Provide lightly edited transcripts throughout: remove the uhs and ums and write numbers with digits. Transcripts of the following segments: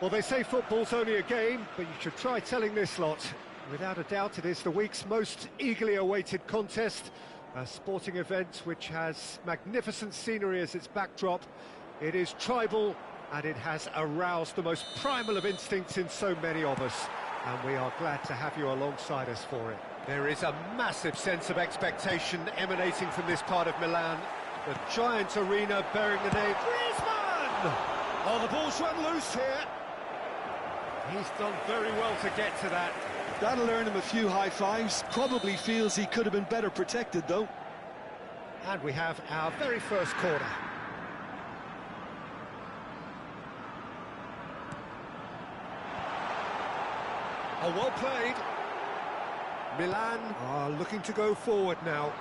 Well, they say football's only a game, but you should try telling this lot. Without a doubt, it is the week's most eagerly awaited contest, a sporting event which has magnificent scenery as its backdrop. It is tribal, and it has aroused the most primal of instincts in so many of us, and we are glad to have you alongside us for it. There is a massive sense of expectation emanating from this part of Milan. The giant arena bearing the name Griezmann! Oh, the ball's run loose here. He's done very well to get to that. That'll earn him a few high fives. Probably feels he could have been better protected, though. And we have our very first corner. Oh, well played. Milan are looking to go forward now.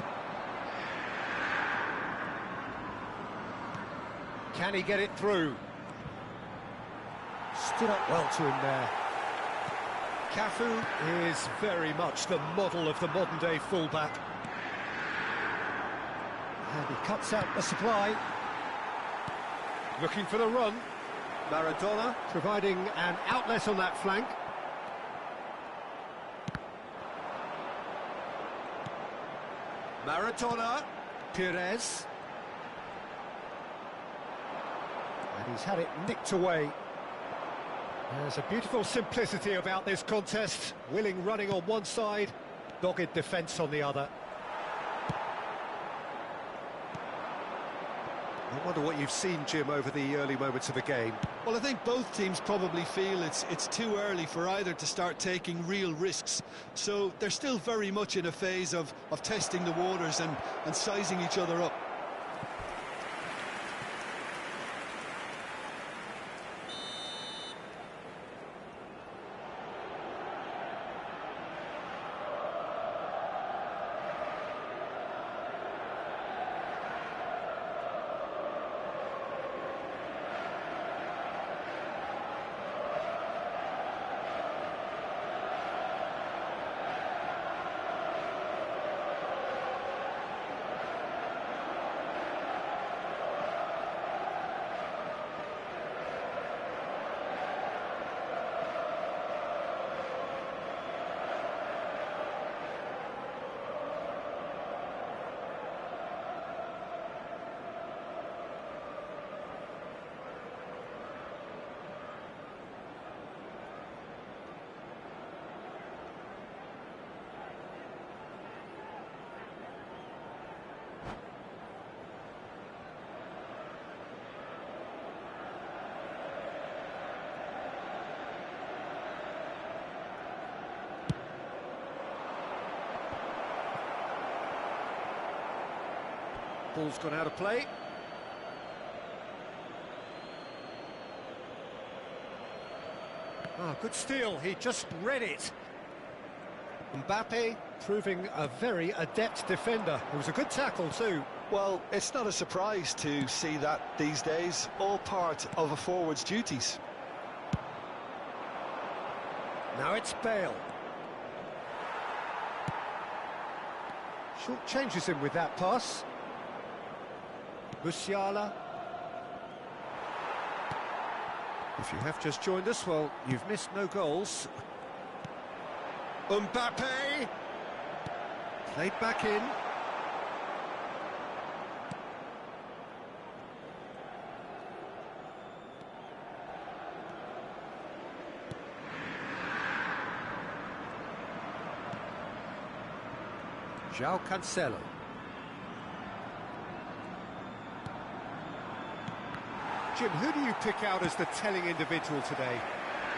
Can he get it through? Stood up well to him there. Cafu is very much the model of the modern-day fullback. And he cuts out the supply. Looking for the run. Maradona providing an outlet on that flank. Maradona. Pires. And he's had it nicked away. There's a beautiful simplicity about this contest. Willing running on one side, dogged defence on the other. I wonder what you've seen, Jim, over the early moments of the game. Well, I think both teams probably feel it's too early for either to start taking real risks. So they're still very much in a phase of testing the waters and sizing each other up. Ball's gone out of play. Ah, good steal, he just read it. Mbappe proving a very adept defender. It was a good tackle too. Well, it's not a surprise to see that these days, all part of a forward's duties. Now it's Bale. Short changes him with that pass. Musiala. If you have just joined us, well, you've missed no goals. Mbappe! Played back in. João Cancelo. Jim, who do you pick out as the telling individual today?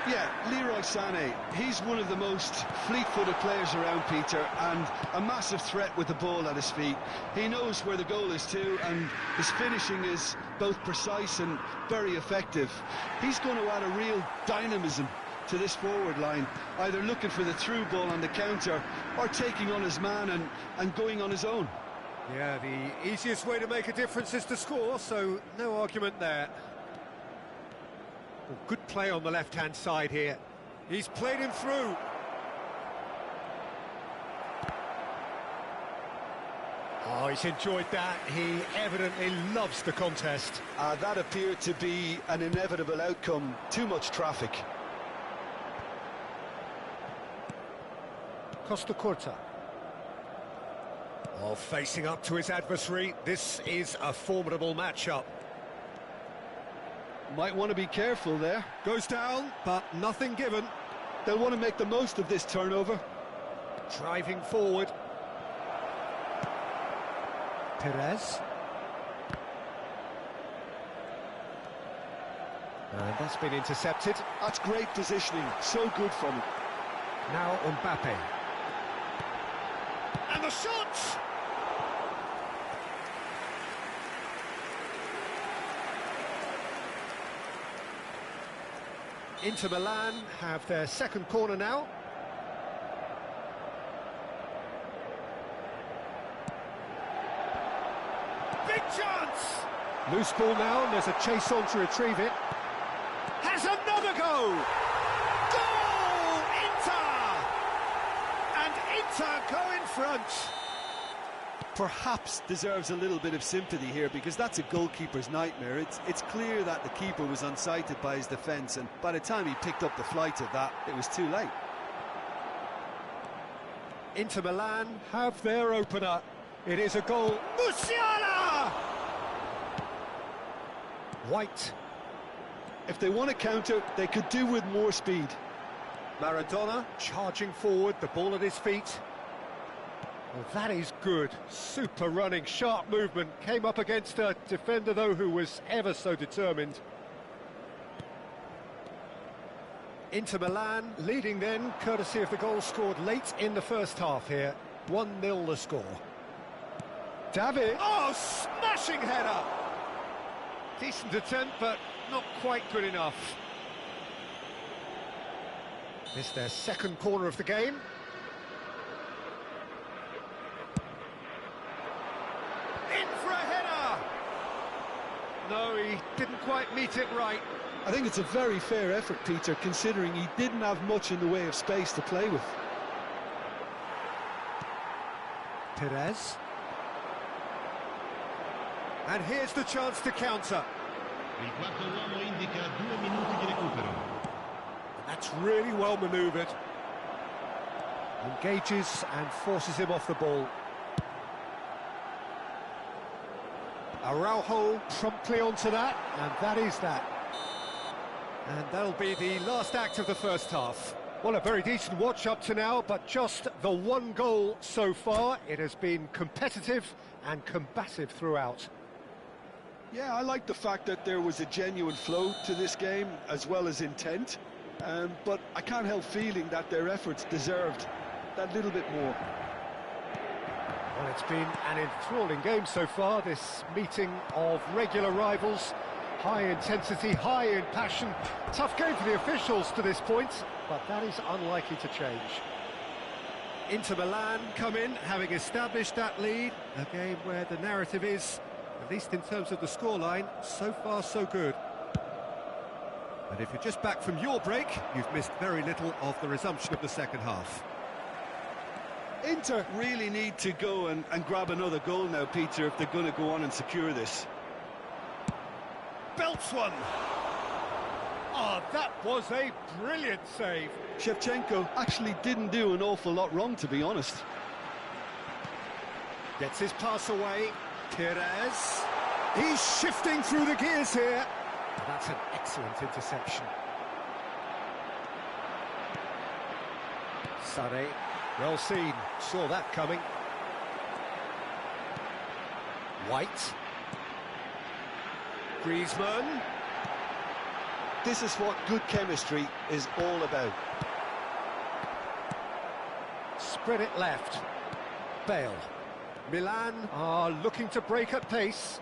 Yeah, Leroy Sané. He's one of the most fleet-footed players around, Peter, and a massive threat with the ball at his feet. He knows where the goal is too, and his finishing is both precise and very effective. He's going to add a real dynamism to this forward line, either looking for the through ball on the counter or taking on his man and going on his own. Yeah, the easiest way to make a difference is to score, so no argument there. Well, good play on the left-hand side here. He's played him through. Oh, he's enjoyed that. He evidently loves the contest. That appeared to be an inevitable outcome. Too much traffic. Costa Curta. Oh, facing up to his adversary. This is a formidable matchup. Might want to be careful there. Goes down, but nothing given. They'll want to make the most of this turnover. Driving forward. Perez. And that's been intercepted. That's great positioning. So good from him. Now Mbappe. And the shot! Inter Milan have their second corner now. Big chance! Loose ball now, and there's a chase on to retrieve it. Has another go! Goal! Inter! And Inter go in front. Perhaps deserves a little bit of sympathy here, because that's a goalkeeper's nightmare. It's clear that the keeper was unsighted by his defence, and by the time he picked up the flight of that, it was too late. Inter Milan have their opener. It is a goal. Musiala! White. If they want to counter, they could do with more speed. Maradona charging forward, the ball at his feet. Well, that is good. Super running, sharp movement. Came up against a defender, though, who was ever so determined. Inter Milan leading then, courtesy of the goal scored late in the first half here. 1-0 the score. David. Oh, smashing header! Decent attempt, but not quite good enough. It's their second corner of the game. In for a header! No, he didn't quite meet it right. I think it's a very fair effort, Peter, considering he didn't have much in the way of space to play with. Perez. And here's the chance to counter. Il quarto uomo indica 2 minuti di recupero. That's really well manoeuvred. Engages and forces him off the ball. Araujo promptly onto that, and that is that. And that'll be the last act of the first half. Well, a very decent watch up to now, but just the one goal so far. It has been competitive and combative throughout. Yeah, I like the fact that there was a genuine flow to this game, as well as intent. But I can't help feeling that their efforts deserved that little bit more. Well, it's been an enthralling game so far, this meeting of regular rivals. High intensity, high in passion. Tough game for the officials to this point, but that is unlikely to change. Inter Milan come in, having established that lead. A game where the narrative is, at least in terms of the scoreline, so far so good. And if you're just back from your break, you've missed very little of the resumption of the second half. Inter really need to go and grab another goal now, Peter, if they're going to go on and secure this. Belts one. Oh, that was a brilliant save. Shevchenko actually didn't do an awful lot wrong, to be honest. Gets his pass away. Perez. He's shifting through the gears here. That's an excellent interception. Sarri, well seen. Saw that coming. White. Griezmann. This is what good chemistry is all about. Spread it left. Bale. Milan are looking to break at pace.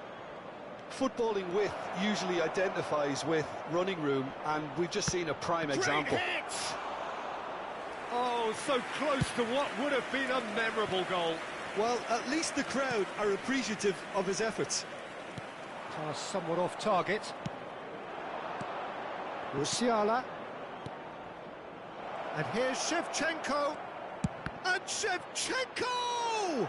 Footballing width usually identifies with running room, and we've just seen a prime example. Great hit! Oh, so close to what would have been a memorable goal. Well, at least the crowd are appreciative of his efforts. Pass somewhat off target. Musiala. And here's Shevchenko. And Shevchenko!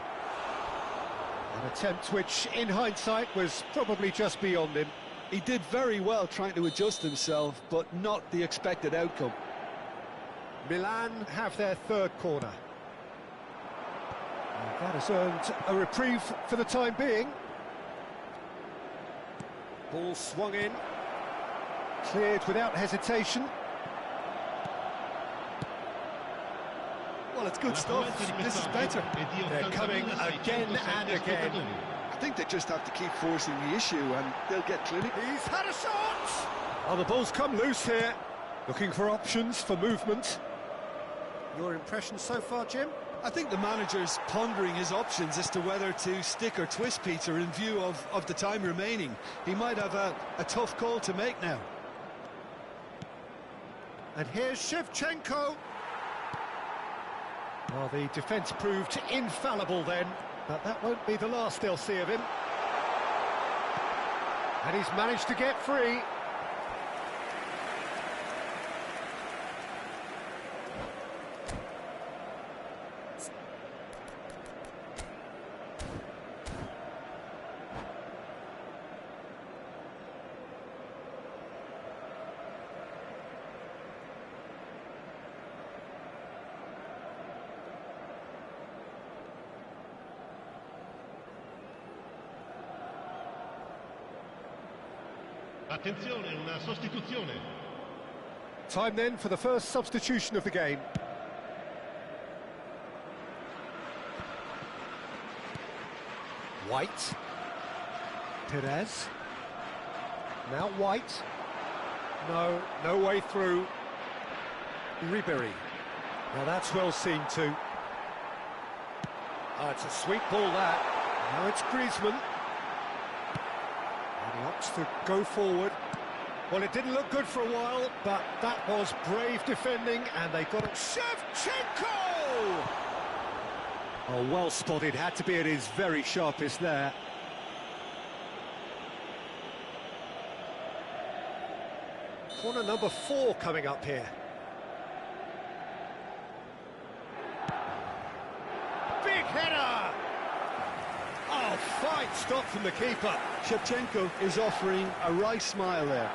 An attempt which, in hindsight, was probably just beyond him. He did very well trying to adjust himself, but not the expected outcome. Milan have their third corner. And that has earned a reprieve for the time being. Ball swung in. Cleared without hesitation. Well, it's good stuff. This is better. They're coming again and again. I think they just have to keep forcing the issue and they'll get clinical. He's had a shot! Oh, the ball's come loose here. Looking for options for movement. Your impression so far, Jim? I think the manager's pondering his options as to whether to stick or twist Peter in view of the time remaining. He might have a tough call to make now. And here's Shevchenko. Well, the defence proved infallible then, but that won't be the last they'll see of him. And he's managed to get free. Attenzione, una sostituzione. Time then for the first substitution of the game. White. Perez. Now White. No way through. Ribery. Now that's well seen too. Oh, it's a sweet ball that. Now it's Griezmann. And he opts to go forward. Well, it didn't look good for a while, but that was brave defending, and they got it. Shevchenko! Oh, well spotted, had to be at his very sharpest there. Corner number 4 coming up here. Big header! Oh, fine stop from the keeper. Shevchenko is offering a wry smile there.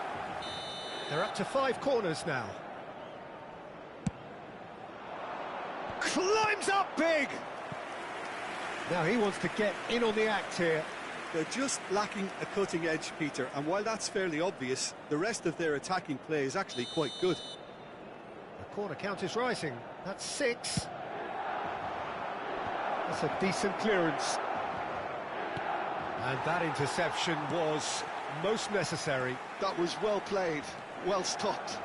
They're up to 5 corners now. Climbs up big! Now he wants to get in on the act here. They're just lacking a cutting edge, Peter, and while that's fairly obvious, the rest of their attacking play is actually quite good. The corner count is rising. That's 6. That's a decent clearance. And that interception was most necessary. That was well played, well stopped.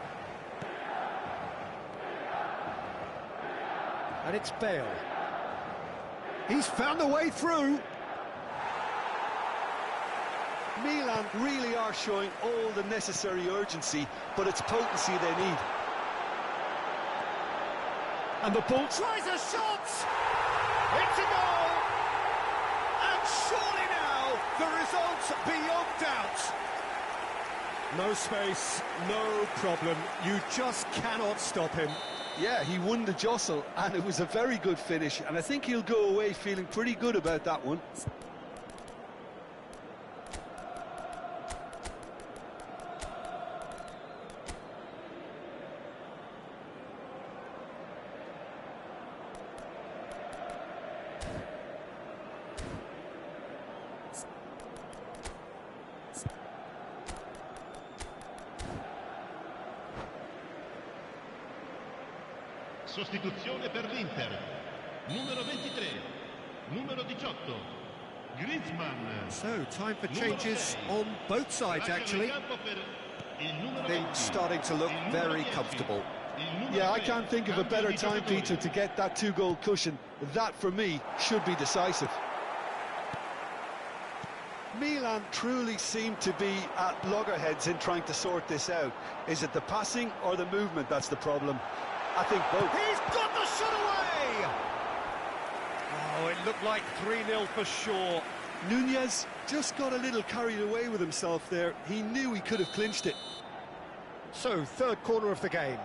And it's Bale. He's found a way through. Milan really are showing all the necessary urgency, but it's potency they need. And the ball tries a shot! It's a goal! And surely now, the result's beyond doubt. No space, no problem. You just cannot stop him. Yeah, he won the jostle, and it was a very good finish, and I think he'll go away feeling pretty good about that one. Sostituzione per l'Inter. Numero 23, numero 18, Griezmann. So, time for changes on both sides, actually. Things starting to look very comfortable. Yeah, I can't think of a better time, Peter, to get that 2-goal cushion. That, for me, should be decisive. Milan truly seem to be at loggerheads in trying to sort this out. Is it the passing or the movement that's the problem? I think both. He's got the shot away! Oh, it looked like 3-0 for sure. Nunez just got a little carried away with himself there. He knew he could have clinched it. So, third corner of the game.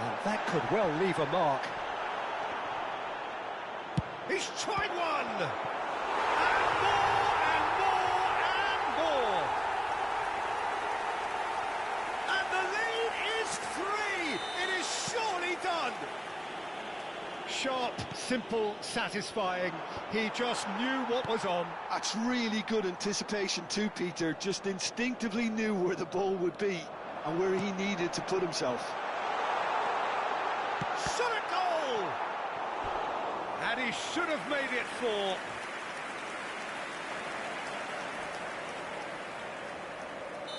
And that could well leave a mark. He's tried one! And more, and more, and more! And the lead is 3! It is surely done! Sharp, simple, satisfying. He just knew what was on. That's really good anticipation too, Peter. Just instinctively knew where the ball would be and where he needed to put himself. Shot a goal! And he should have made it 4.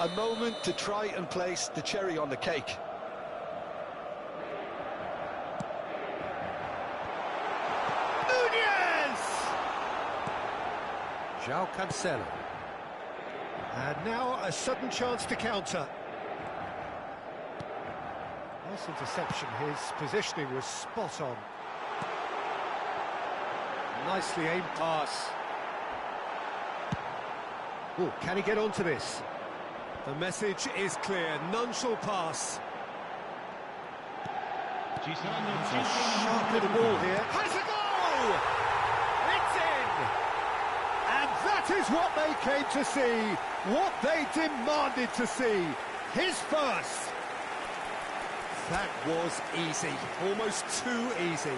A moment to try and place the cherry on the cake. João Cancelo. And now a sudden chance to counter. Nice interception, his positioning was spot on. Nicely aimed pass. Oh, can he get onto this? The message is clear, none shall pass. Sharp little ball here. Has a goal! It's in! And that is what they came to see, what they demanded to see. His first. That was easy, almost too easy.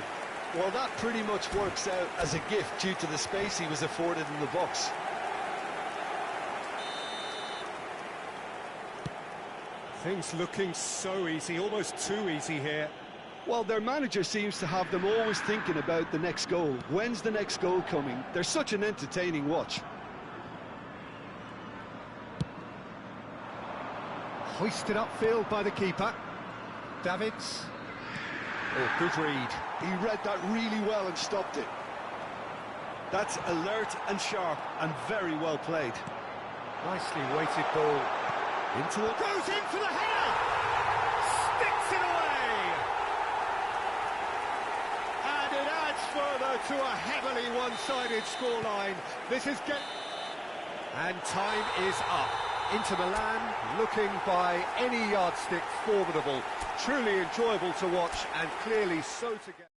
Well, that pretty much works out as a gift due to the space he was afforded in the box. Things looking so easy, almost too easy here. Well, their manager seems to have them always thinking about the next goal. When's the next goal coming? They're such an entertaining watch. Hoisted upfield by the keeper. Davids. Oh, good read. He read that really well and stopped it. That's alert and sharp and very well played. Nicely weighted ball. Into it. Goes in for the header! Sticks it away! And it adds further to a heavily one-sided scoreline. This is And time is up. Inter Milan, looking by any yardstick formidable. Truly enjoyable to watch and clearly so to get.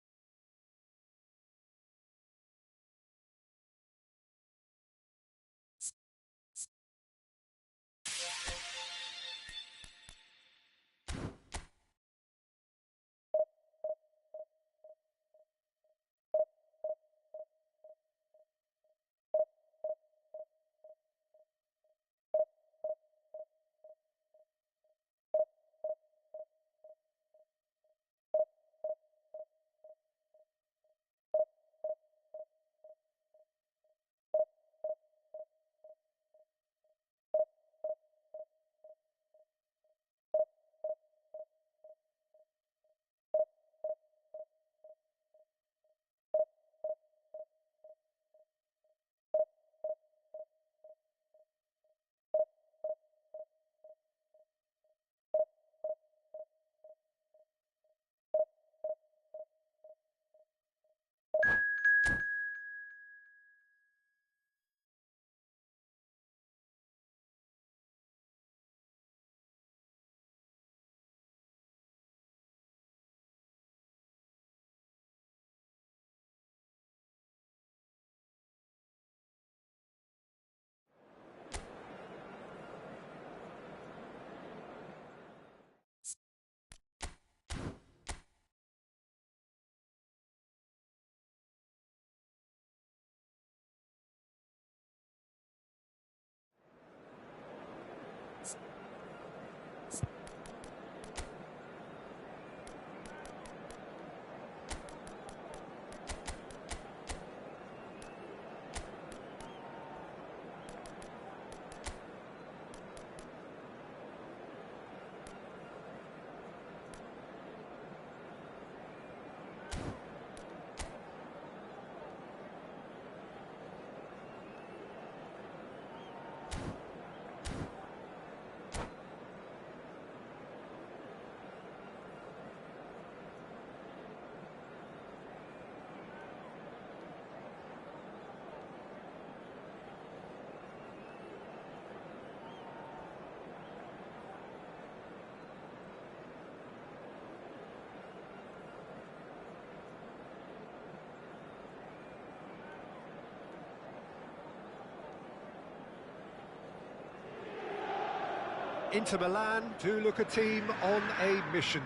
Inter Milan do look a team on a mission.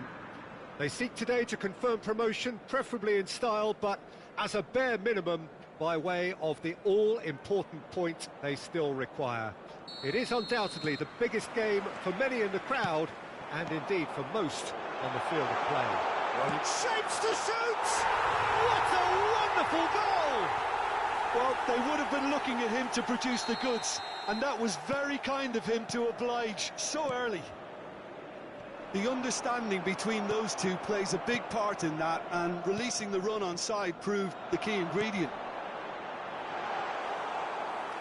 They seek today to confirm promotion, preferably in style, but as a bare minimum, by way of the all-important point they still require. It is undoubtedly the biggest game for many in the crowd, and indeed for most on the field of play. Well, it Shapes to shoot! What a wonderful goal! Well, they would have been looking at him to produce the goods, and that was very kind of him to oblige so early. The understanding between those two plays a big part in that, and releasing the run on side proved the key ingredient.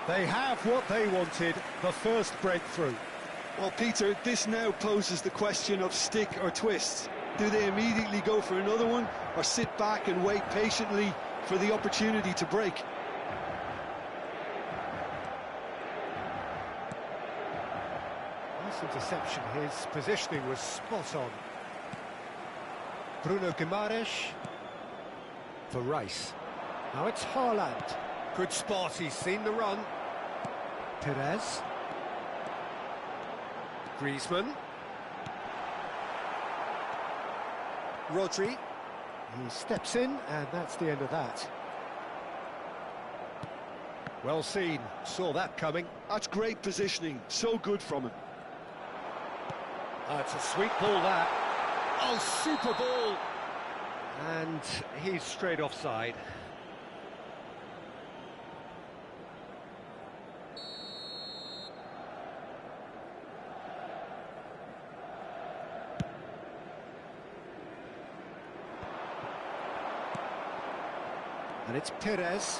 They have what they wanted, the first breakthrough. Well, Peter, this now poses the question of stick or twist. Do they immediately go for another one, or sit back and wait patiently for the opportunity to break? Nice interception, his positioning was spot on. Bruno Guimaraes for Rice. Now it's Haaland. Good spot, he's seen the run. Perez. Griezmann. Rodri. He steps in, and that's the end of that. Well seen, saw that coming. That's great positioning, so good from him. It's a sweet ball, that. Oh, super ball! And he's straight offside. And it's Perez.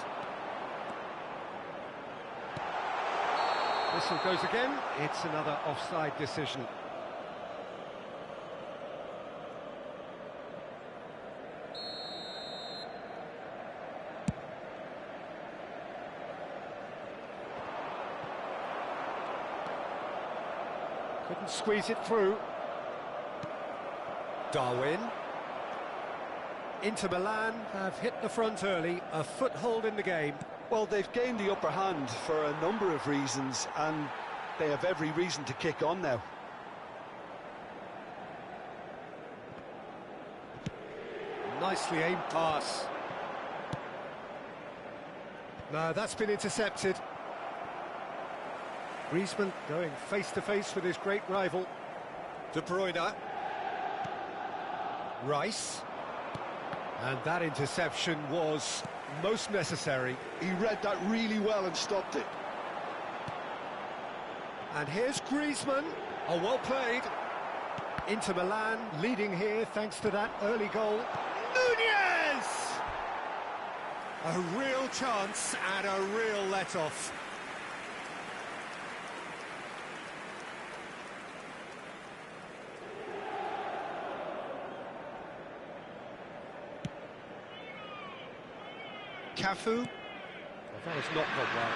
Whistle goes again. It's another offside decision. Couldn't squeeze it through. Darwin. Inter Milan have hit the front early, a foothold in the game. Well, they've gained the upper hand for a number of reasons, and they have every reason to kick on now. Nicely aimed pass. No, that's been intercepted. Griezmann going face-to-face with his great rival. De Bruyne. Rice. And that interception was most necessary. He read that really well and stopped it. And here's Griezmann. Oh, well played. Inter Milan leading here thanks to that early goal. Nunez! A real chance and a real let-off. Cafu. Well, that has not gone well.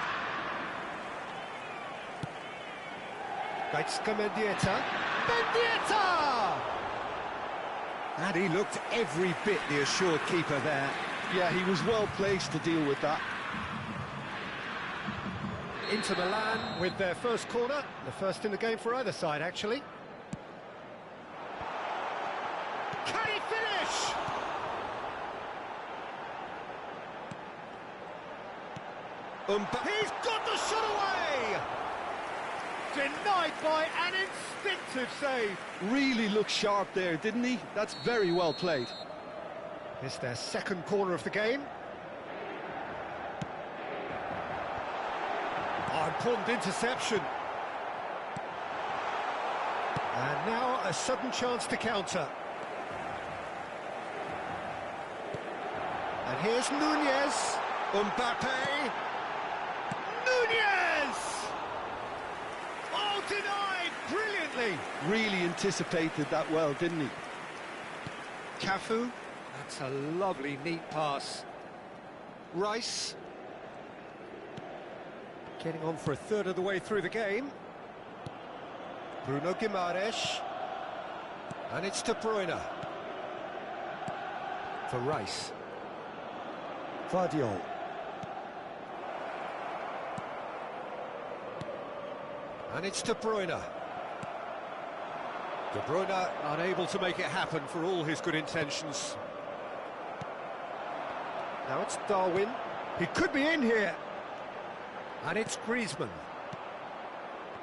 Gaizka Mendieta. Mendieta! And he looked every bit the assured keeper there. Yeah, he was well placed to deal with that. Inter Milan with their first corner. The first in the game for either side, actually. Can he finish? He's got the shot away! Denied by an instinctive save. Really looked sharp there, didn't he? That's very well played. It's their second corner of the game. Oh, important interception. And now a sudden chance to counter. And here's Nunez. Mbappe. Nunez! Oh, denied brilliantly. Really anticipated that well, didn't he? Cafu. That's a lovely, neat pass. Rice. Getting on for a third of the way through the game. Bruno Guimaraes. And it's De Bruyne. For Rice. Vardiol. And it's De Bruyne. De Bruyne unable to make it happen for all his good intentions. Now it's Darwin. He could be in here. And it's Griezmann.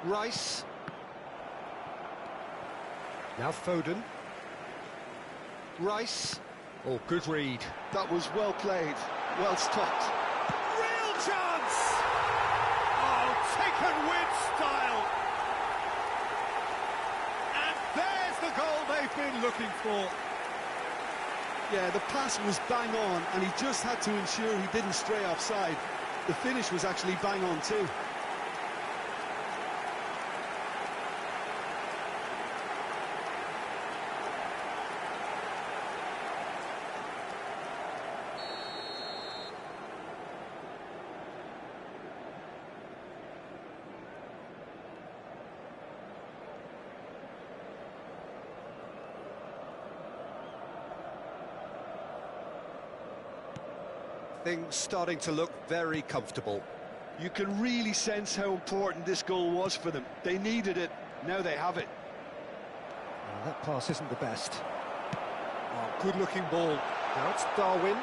Rice. Now Foden. Rice. Oh, good read. That was well played, well stopped. Real chance! Oh, taken with style. And there's the goal they've been looking for. Yeah, the pass was bang on, and he just had to ensure he didn't stray offside. The finish was actually bang on too. Things starting to look very comfortable. You can really sense how important this goal was for them. They needed it, now they have it. Well, that pass isn't the best. Oh, good-looking ball. Now it's Darwin.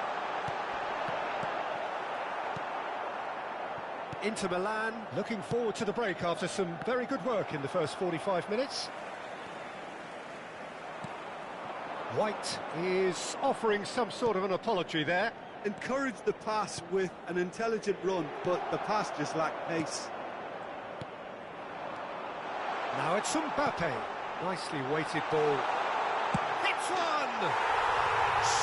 Inter Milan looking forward to the break after some very good work in the first 45 minutes. White is offering some sort of an apology there. Encouraged the pass with an intelligent run, but the pass just lacked pace. Now it's Mbappe. Nicely weighted ball. Hits one!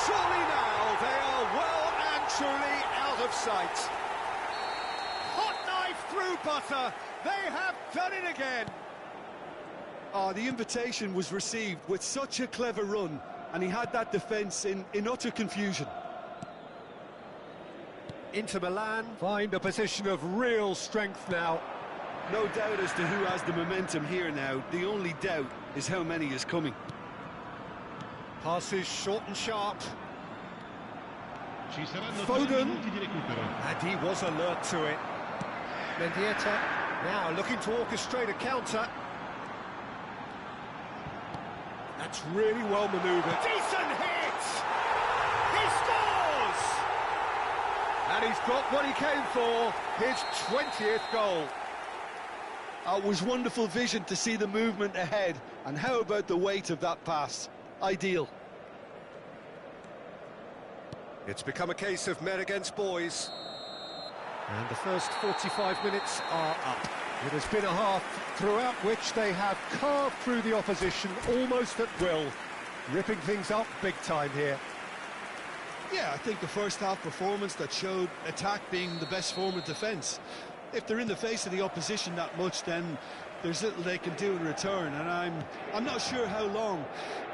Surely now they are well and truly out of sight. Hot knife through butter. They have done it again. Oh, the invitation was received with such a clever run, and he had that defence in utter confusion. Inter Milan find a position of real strength now. No doubt as to who has the momentum here now. The only doubt is how many is coming. Passes short and sharp. Ci saranno 3 Foden. minuti di recupero. And he was alert to it. Mendieta now looking to orchestrate a counter. That's really well manoeuvred. Decent hit! He scores! And he's got what he came for, his 20th goal. It was wonderful vision to see the movement ahead, and how about the weight of that pass? Ideal. It's become a case of men against boys. And the first 45 minutes are up. It has been a half throughout which they have carved through the opposition almost at will, ripping things up big time here. Yeah, I think the first half performance that showed attack being the best form of defence. If they're in the face of the opposition that much, then there's little they can do in return, and I'm not sure how long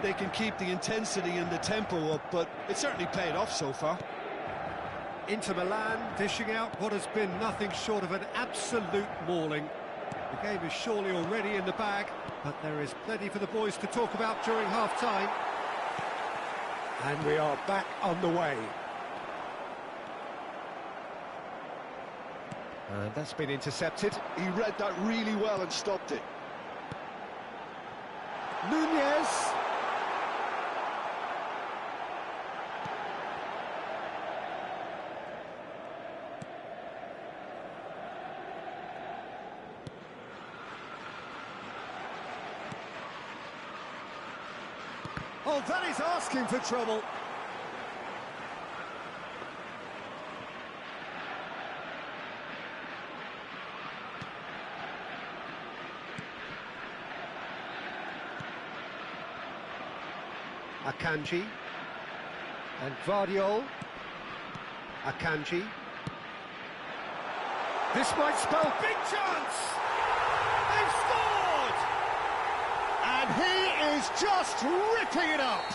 they can keep the intensity and the tempo up, but it certainly paid off so far. Inter Milan dishing out what has been nothing short of an absolute mauling. The game is surely already in the bag, but there is plenty for the boys to talk about during half-time. And we are back on the way. And that's been intercepted. He read that really well and stopped it. Nunez. Oh, that is asking for trouble. Akanji and Vardiol. Akanji. This might spell big chance! They've scored! And he is just ripping it up!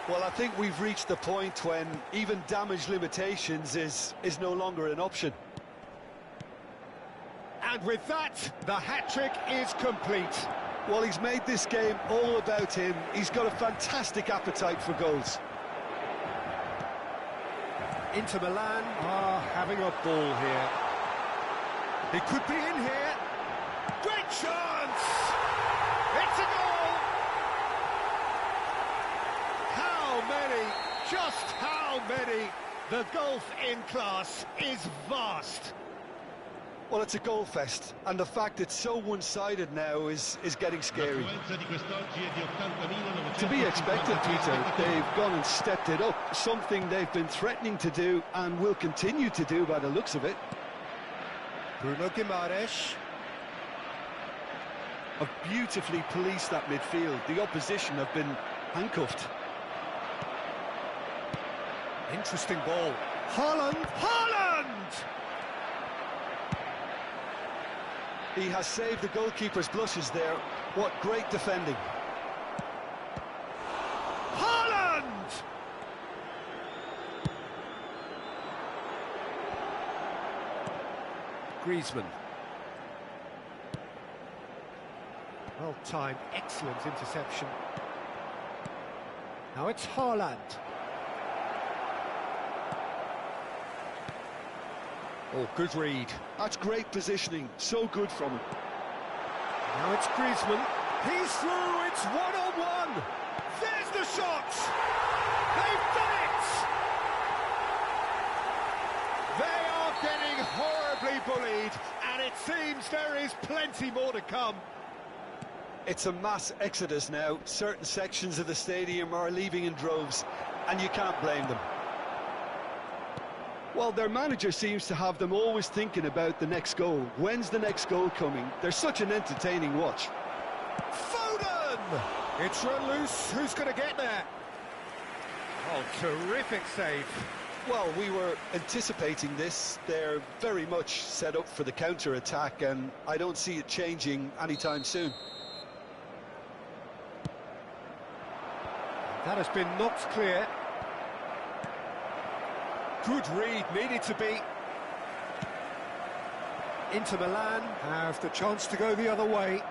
Well, I think we've reached the point when even damage limitations is no longer an option. And with that, the hat-trick is complete. Well, he's made this game all about him. He's got a fantastic appetite for goals. Inter Milan are having a ball here. He could be in here. Great chance! It's a goal! Just how many? The gulf in class is vast. Well, it's a goal fest, and the fact it's so one-sided now is getting scary. To be expected, Peter. They've gone and stepped it up, something they've been threatening to do and will continue to do by the looks of it. Bruno Guimaraes. Have beautifully policed that midfield. The opposition have been handcuffed. Interesting ball. Haaland! Haaland! He has saved the goalkeeper's blushes there. What great defending. Haaland! Griezmann. Well timed, excellent interception. Now it's Haaland. Oh, good read. That's great positioning, so good from him. Now it's Griezmann. He's through, it's one-on-one. There's the shot. They've done it. They are getting horribly bullied, and it seems there is plenty more to come. It's a mass exodus now. Certain sections of the stadium are leaving in droves, and you can't blame them. Well, their manager seems to have them always thinking about the next goal. When's the next goal coming? They're such an entertaining watch. Foden! It's run loose. Who's going to get there? Oh, terrific save. Well, we were anticipating this. They're very much set up for the counter-attack, and I don't see it changing anytime soon. That has been knocked clear. Good read, needed to be. Inter Milan have the chance to go the other way.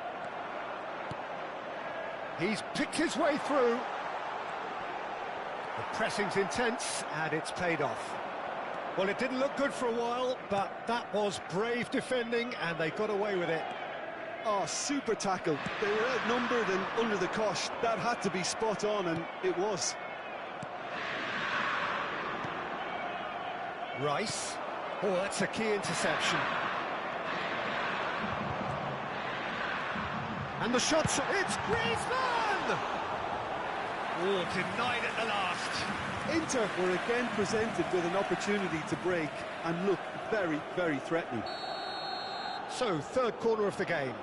He's picked his way through. The pressing's intense, and it's paid off. Well, it didn't look good for a while, but that was brave defending, and they got away with it. Oh, super tackle. They were outnumbered and under the cosh. That had to be spot on, and it was. Rice. Oh, that's a key interception. And the shot's... It's Griezmann! Oh, denied at the last. Inter were again presented with an opportunity to break and look very, very threatening. So, third corner of the game.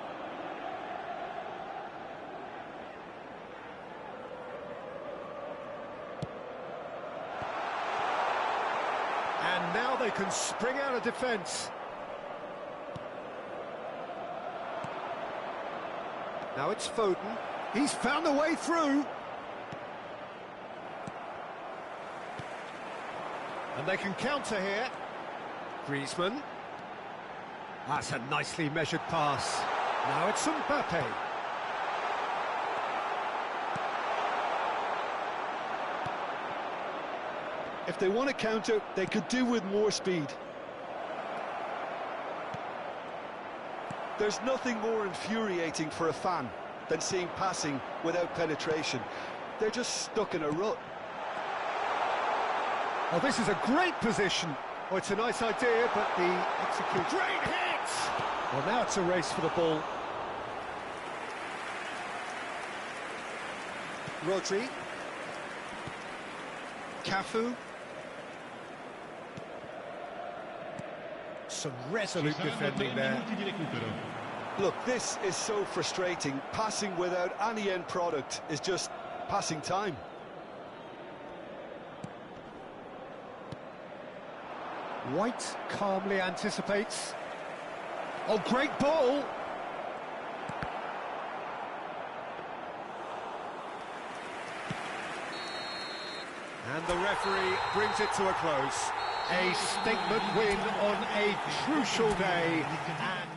And now they can spring out of defence. Now it's Foden. He's found a way through. And they can counter here. Griezmann. That's a nicely measured pass. Now it's Mbappe. If they want to counter, they could do with more speed. There's nothing more infuriating for a fan than seeing passing without penetration. They're just stuck in a rut. Oh, this is a great position. Oh, it's a nice idea, but the execution... Great hit! Well, now it's a race for the ball. Rodri. Cafu. Some resolute defending there. Look, this is so frustrating. Passing without any end product is just passing time. White calmly anticipates. Oh, great ball! And the referee brings it to a close. A statement win on a crucial day. And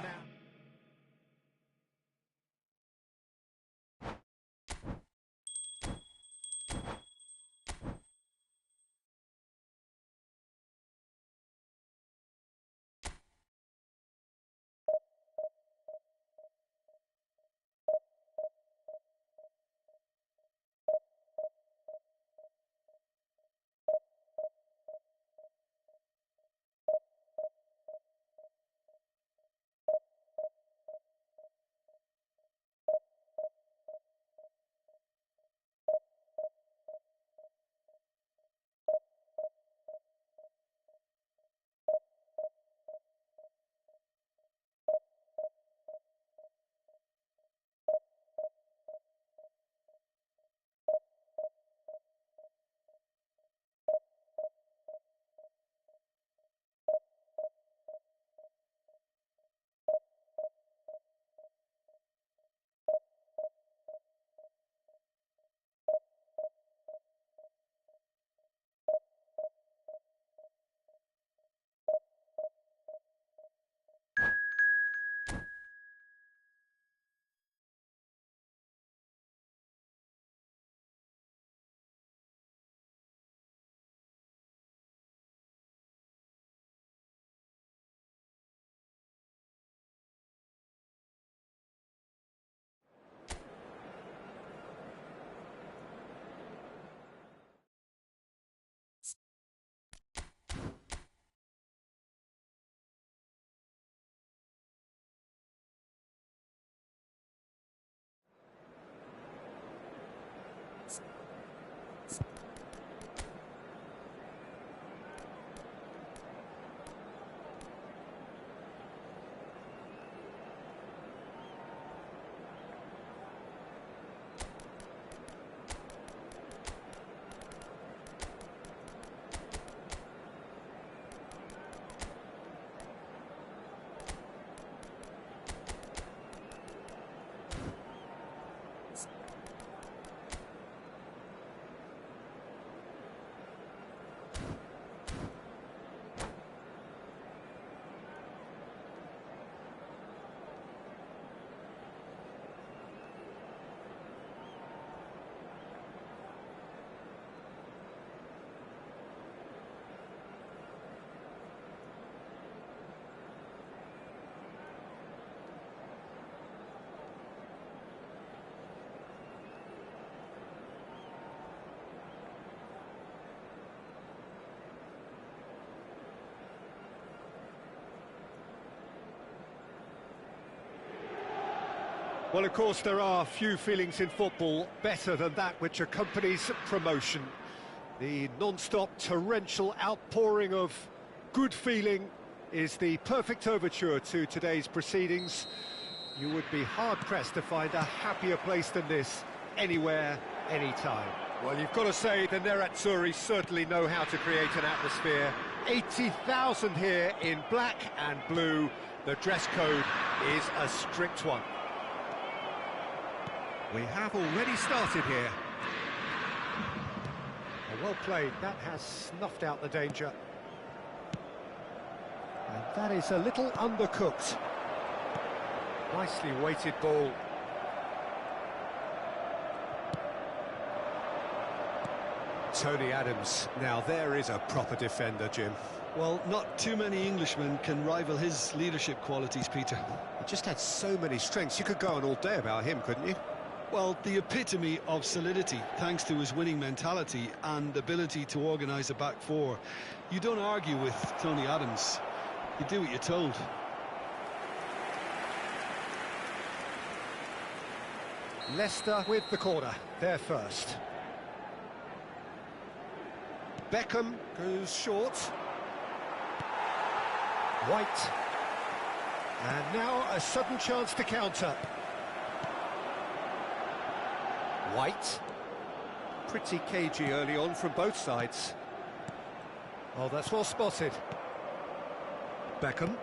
Well, of course, there are few feelings in football better than that which accompanies promotion. The non-stop torrential outpouring of good feeling is the perfect overture to today's proceedings. You would be hard-pressed to find a happier place than this, anywhere, anytime. Well, you've got to say the Nerazzurri certainly know how to create an atmosphere. 80,000 here in black and blue. The dress code is a strict one. We have already started here. Well played, that has snuffed out the danger. And that is a little undercooked. Nicely weighted ball. Tony Adams, now there is a proper defender, Jim. Well, not too many Englishmen can rival his leadership qualities, Peter. He just had so many strengths. You could go on all day about him, couldn't you? Well, the epitome of solidity, thanks to his winning mentality and ability to organise a back four. You don't argue with Tony Adams. You do what you're told. Leicester with the corner, they're first. Beckham goes short. White. And now a sudden chance to counter. White. Pretty cagey early on from both sides. Oh, that's well spotted. Beckham.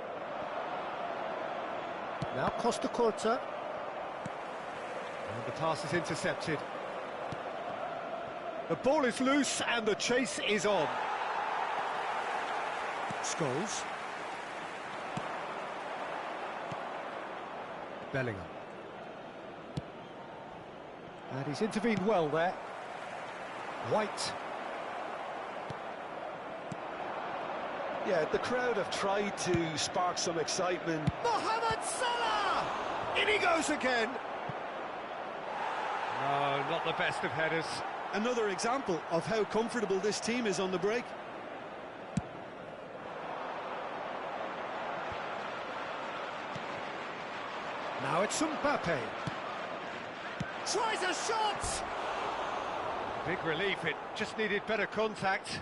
Now Costa Corta. And the pass is intercepted. The ball is loose and the chase is on. Scholes. Bellingham. And he's intervened well there. White. Yeah, the crowd have tried to spark some excitement. Mohamed Salah! In he goes again. No, not the best of headers. Another example of how comfortable this team is on the break. Now it's Mbappe. Tries a shot! Big relief, it just needed better contact.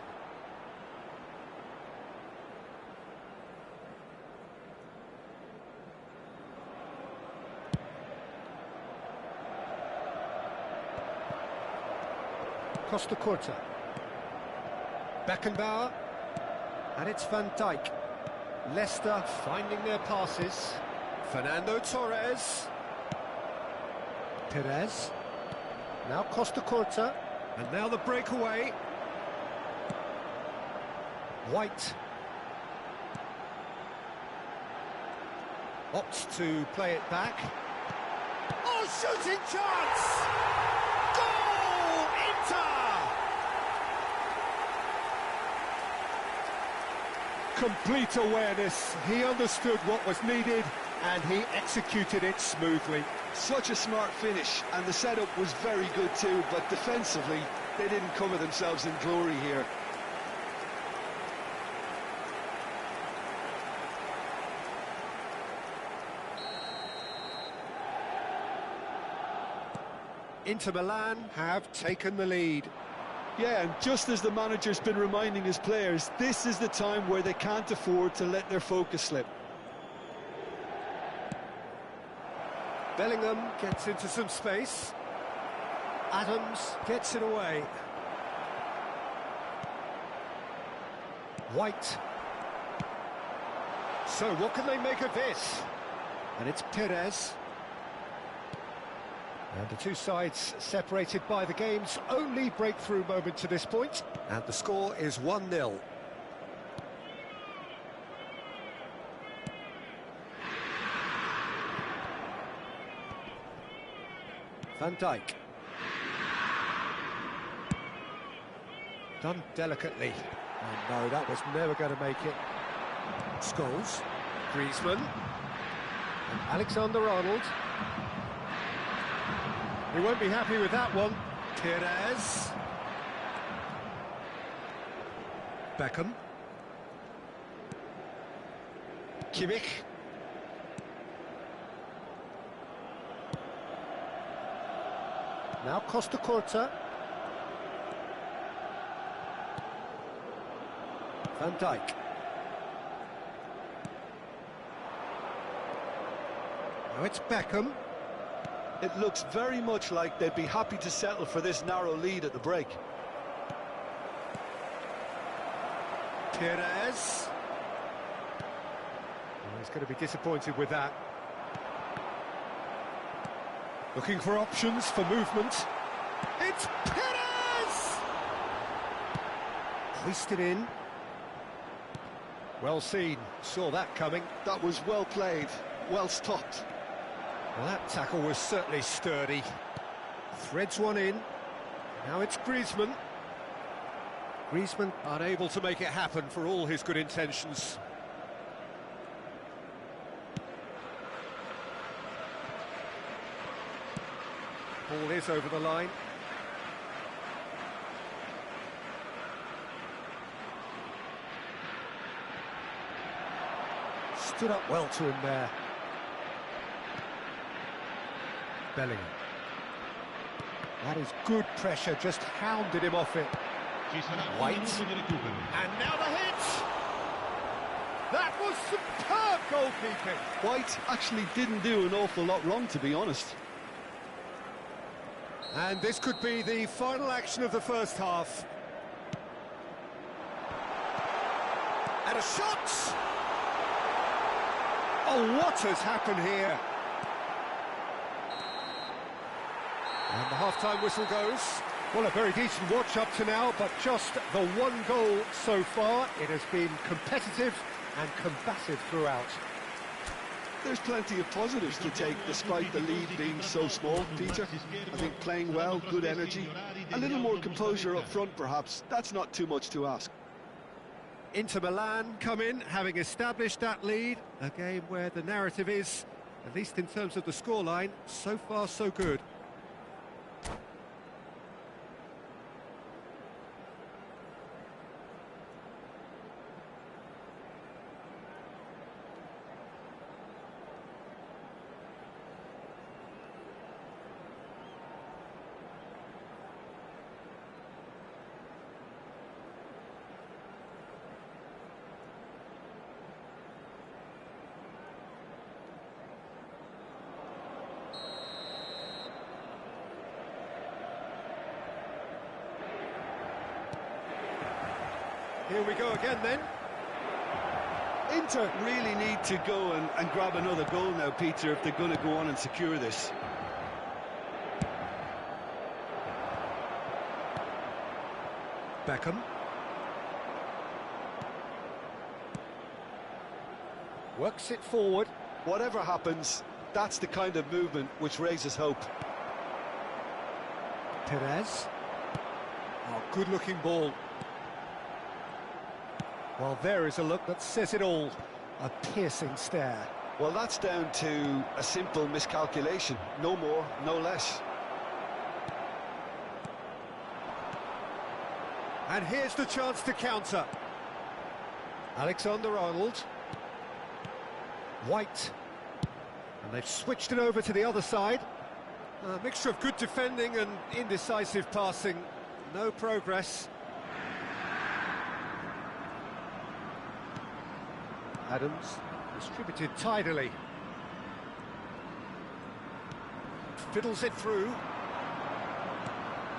Costa Corta. Beckenbauer. And it's Van Dijk. Leicester finding their passes. Fernando Torres. Perez. Now Costa Corta. And now the breakaway. White. Opts to play it back. Oh, shooting chance! Goal! Inter! Complete awareness. He understood what was needed and he executed it smoothly. Such a smart finish, and the setup was very good too, but defensively they didn't cover themselves in glory here. Inter Milan have taken the lead. Yeah, and just as the manager's been reminding his players, this is the time where they can't afford to let their focus slip. Bellingham gets into some space. Adams gets it away. White. So what can they make of this? And it's Perez. And the two sides separated by the game's only breakthrough moment to this point. And the score is 1-0. Van Dijk. Done delicately. Oh no, that was never going to make it. Scholes. Griezmann. And Alexander-Arnold. He won't be happy with that one. Perez. Beckham. Kimmich. Now Costa Curta. Van Dijk. Now it's Beckham. It looks very much like they'd be happy to settle for this narrow lead at the break. Perez. Oh, he's going to be disappointed with that. Looking for options for movement. It's Perez! Hoisted in. Well seen, saw that coming. That was well played, well stopped. Well, that tackle was certainly sturdy. Threads one in. Now it's Griezmann. Griezmann unable to make it happen for all his good intentions. Ball is over the line. Stood up well to him there. Bellingham. That is good pressure, just hounded him off it. White. And now the hit! That was superb goalkeeping. White actually didn't do an awful lot wrong, to be honest. And this could be the final action of the first half. And a shot! Oh, what has happened here? And the half-time whistle goes. Well, a very decent watch up to now, but just the one goal so far. It has been competitive and combative throughout. There's plenty of positives to take, despite the lead being so small, Peter. I think playing well, good energy, a little more composure up front, perhaps. That's not too much to ask. Inter Milan come in, having established that lead. A game where the narrative is, at least in terms of the scoreline, so far so good. Here we go again then. Inter really need to go and grab another goal now, Peter, if they're going to go on and secure this. Beckham. Works it forward. Whatever happens, that's the kind of movement which raises hope. Perez. Oh, good-looking ball. Well, there is a look that says it all. A piercing stare. Well, that's down to a simple miscalculation. No more, no less. And here's the chance to counter. Alexander-Arnold. White. And they've switched it over to the other side. A mixture of good defending and indecisive passing. No progress. Adams, distributed tidily. Fiddles it through.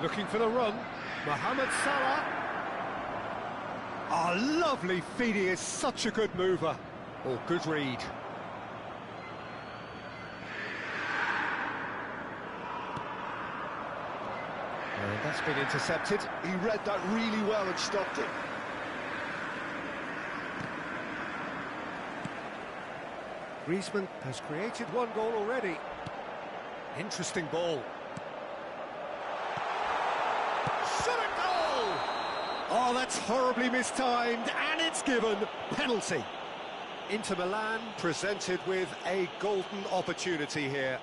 Looking for the run. Mohamed Salah. Ah, lovely feed. He is such a good mover. Oh, good read. And that's been intercepted. He read that really well and stopped it. Griezmann has created one goal already. Interesting ball. Shot a goal! Oh, that's horribly mistimed, and it's given. Penalty. Inter Milan presented with a golden opportunity here.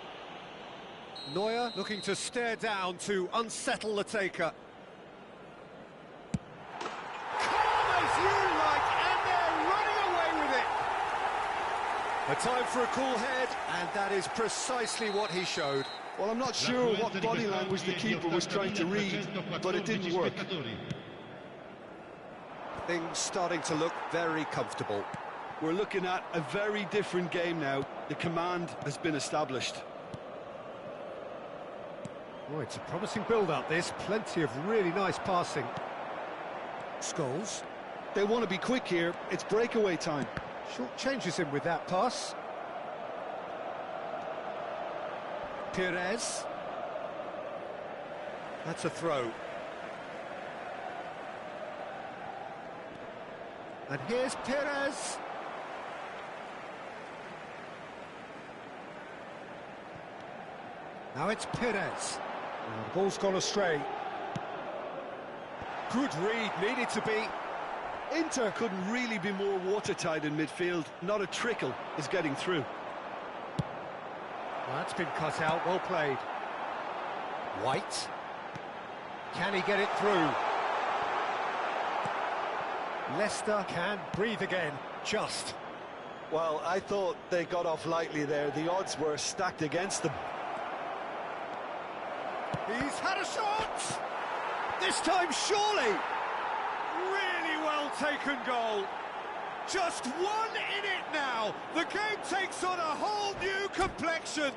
Neuer looking to stare down to unsettle the taker. Calm as you like, and they're running away with it. A time for a cool head, and that is precisely what he showed. Well, I'm not sure what body language the keeper was trying to read, but it didn't work. Things starting to look very comfortable. We're looking at a very different game now. The command has been established. Oh, it's a promising build-up, this. Plenty of really nice passing. Scholes. They want to be quick here. It's breakaway time. Short changes him with that pass. Pires. That's a throw. And here's Pires. Now it's Pires. Oh, the ball's gone astray. Good read, needed to be. Inter couldn't really be more watertight in midfield. Not a trickle is getting through. Well, that's been cut out, well played. White. Can he get it through? Leicester can breathe again, just. Well, I thought they got off lightly there. The odds were stacked against them. He's had a shot! This time, surely! Really well taken goal. Just one in it now. The game takes on a whole new complexion.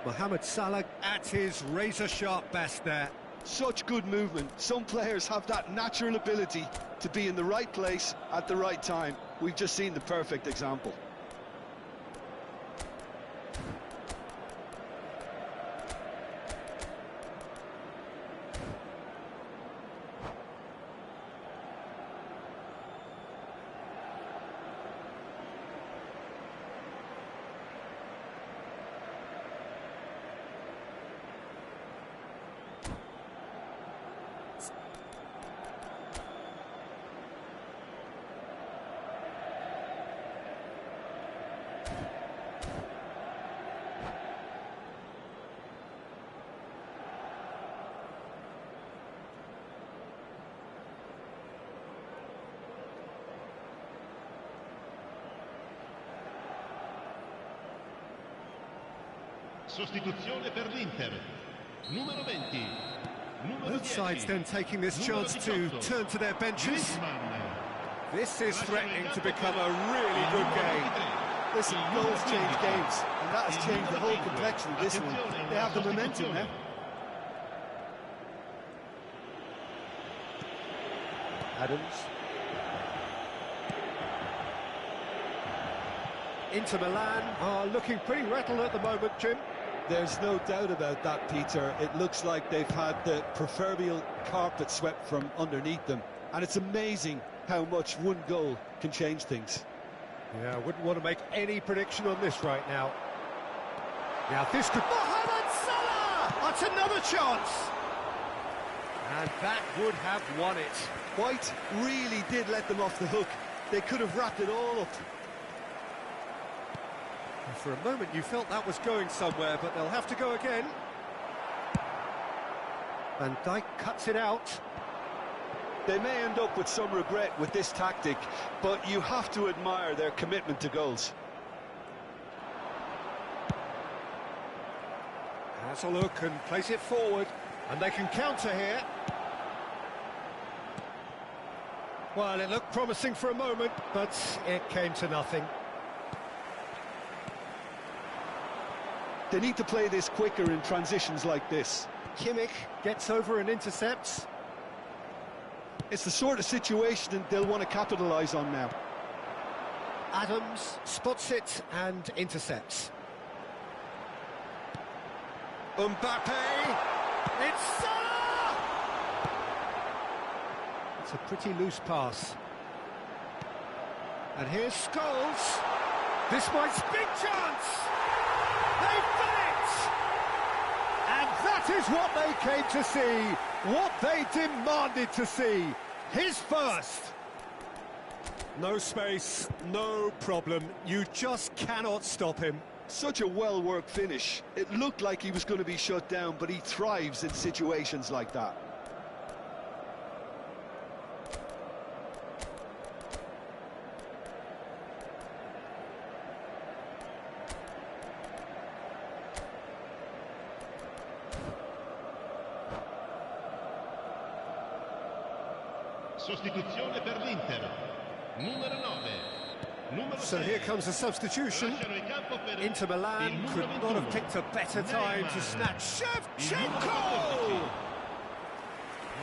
Mohamed Salah at his razor-sharp best there. Such good movement. Some players have that natural ability to be in the right place at the right time. We've just seen the perfect example. Sostituzione per l'Inter. Numero 20. Numero Both sides 10. then taking this chance to turn to their benches. This is threatening to become a really good game. Listen, goals change games, and that has changed the whole complexion of this one. They have the momentum now. Adams. Inter Milan are looking pretty rattled at the moment, Jim. There's no doubt about that, Peter. It looks like they've had the proverbial carpet swept from underneath them. And it's amazing how much one goal can change things. Yeah, I wouldn't want to make any prediction on this right now. Now this could... Mohamed Salah! That's another chance! And that would have won it. White really did let them off the hook. They could have wrapped it all up. For a moment you felt that was going somewhere, but they'll have to go again. Van Dijk cuts it out. They may end up with some regret with this tactic, but you have to admire their commitment to goals. Has a look and plays it forward, and they can counter here. Well, it looked promising for a moment, but it came to nothing. They need to play this quicker in transitions like this. Kimmich gets over and intercepts. It's the sort of situation they'll want to capitalise on now. Adams spots it and intercepts. Mbappe! It's Salah! It's a pretty loose pass. And here's Scholes. This might big chance! They've done it! And that is what they came to see, what they demanded to see. His first. No space, no problem. You just cannot stop him. Such a well-worked finish. It looked like he was going to be shut down, but he thrives in situations like that. Sostituzione per l'Inter. Numero 9. So here comes a substitution. Inter Milan could not have picked a better time to snatch Shevchenko!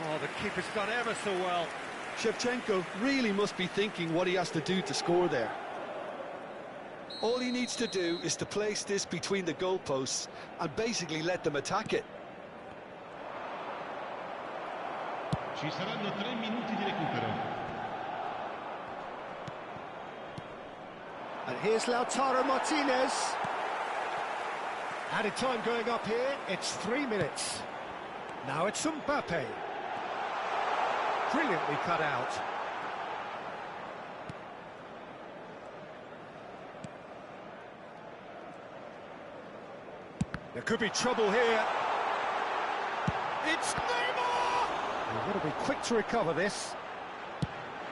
Oh, the keeper's done ever so well. Shevchenko really must be thinking what he has to do to score there. All he needs to do is to place this between the goalposts and basically let them attack it. Ci saranno 3 minuti di recupero. And here's Lautaro Martinez. Added time going up here, it's 3 minutes. Now it's Mbappe. Brilliantly cut out. There could be trouble here. It's Neymar! You've got to be quick to recover this.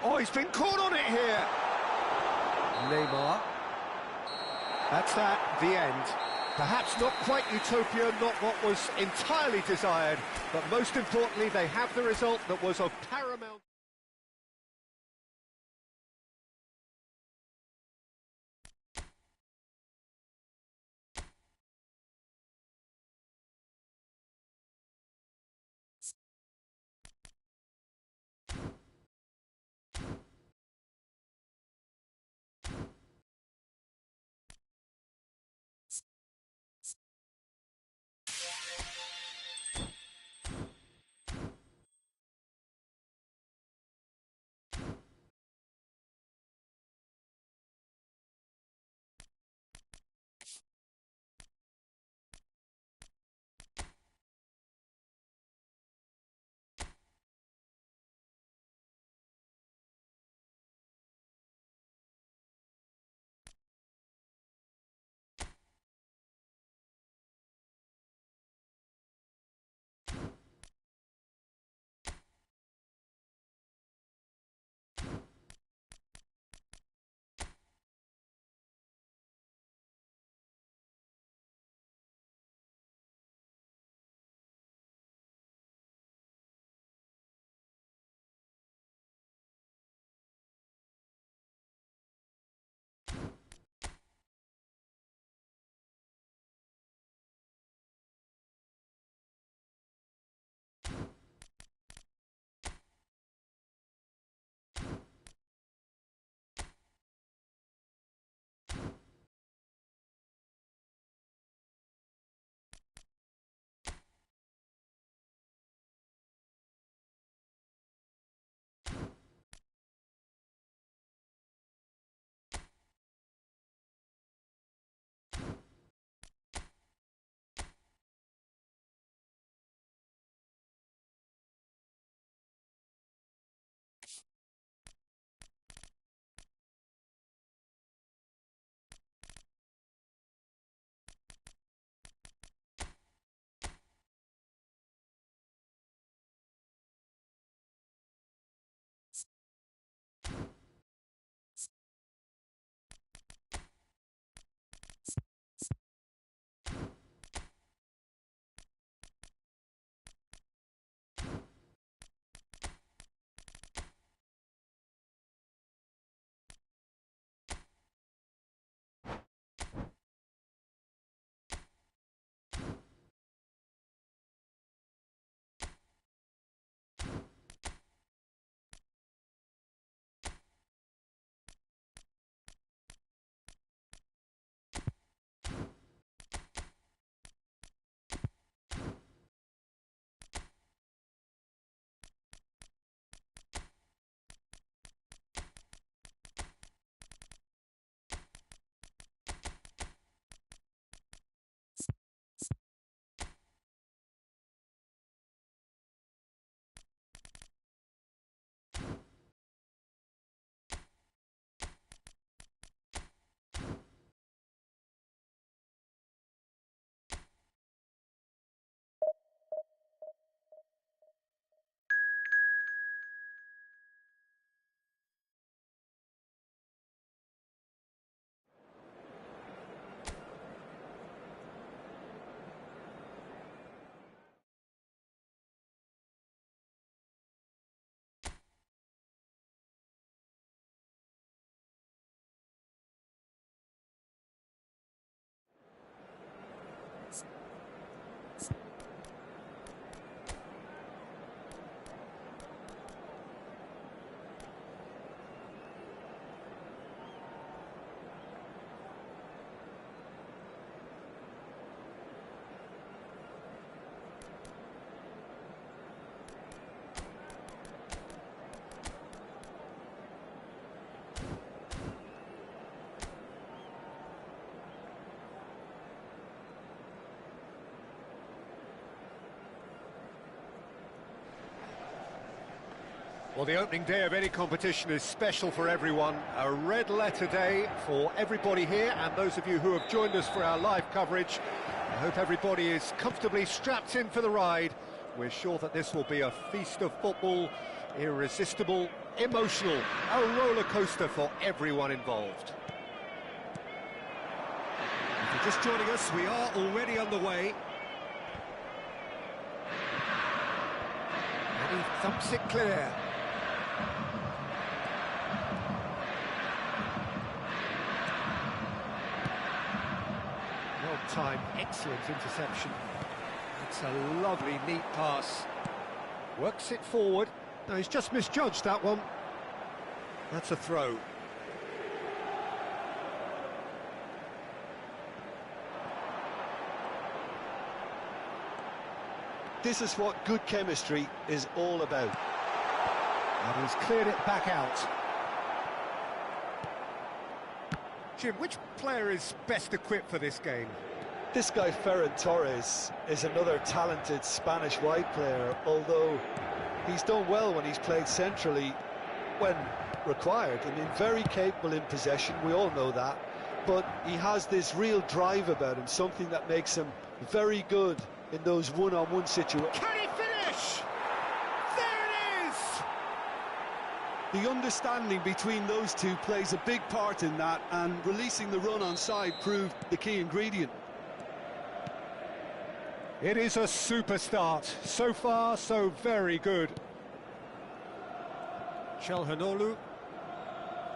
Oh, he's been caught on it here. Neymar. That's that, the end. Perhaps not quite utopia, not what was entirely desired, but most importantly, they have the result that was of paramount... Well, the opening day of any competition is special for everyone. A red letter day for everybody here, and those of you who have joined us for our live coverage. I hope everybody is comfortably strapped in for the ride. We're sure that this will be a feast of football, irresistible, emotional, a roller coaster for everyone involved. If you're just joining us, we are already underway. And he thumps it clear. Well-timed, excellent interception. It's a lovely, neat pass. Works it forward. No, he's just misjudged that one. That's a throw. This is what good chemistry is all about. And he's cleared it back out. Jim, which player is best equipped for this game? This guy, Ferran Torres, is another talented Spanish wide player, although he's done well when he's played centrally when required. I mean, very capable in possession, we all know that, but he has this real drive about him, something that makes him very good in those one-on-one situations. Can he finish? There it is! The understanding between those two plays a big part in that, and releasing the run on side proved the key ingredient. It is a super start. So far, so very good. Çalhanoğlu,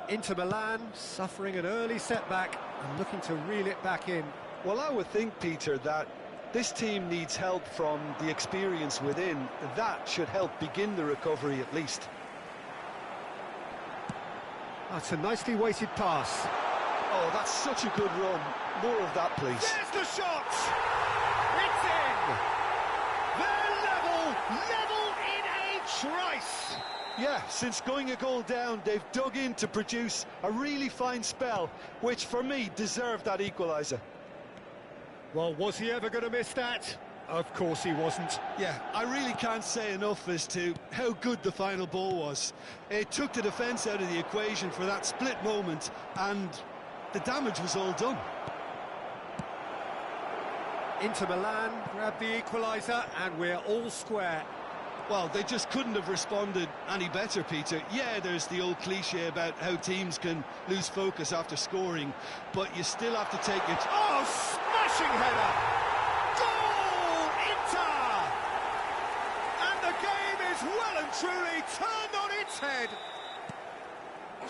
Inter Milan, suffering an early setback and looking to reel it back in. Well, I would think, Peter, that this team needs help from the experience within. That should help begin the recovery at least. That's a nicely weighted pass. Oh, that's such a good run. More of that, please. There's the shot! It's in! They're level in a trice! Yeah, since going a goal down, they've dug in to produce a really fine spell, which for me deserved that equaliser. Well, was he ever going to miss that? Of course he wasn't. Yeah, I really can't say enough as to how good the final ball was. It took the defence out of the equation for that split moment, and the damage was all done. Inter Milan grabbed the equaliser, and we're all square. Well, they just couldn't have responded any better, Peter. Yeah, there's the old cliche about how teams can lose focus after scoring, but you still have to take it. Oh, smashing header! Goal, Inter! And the game is well and truly turned on its head.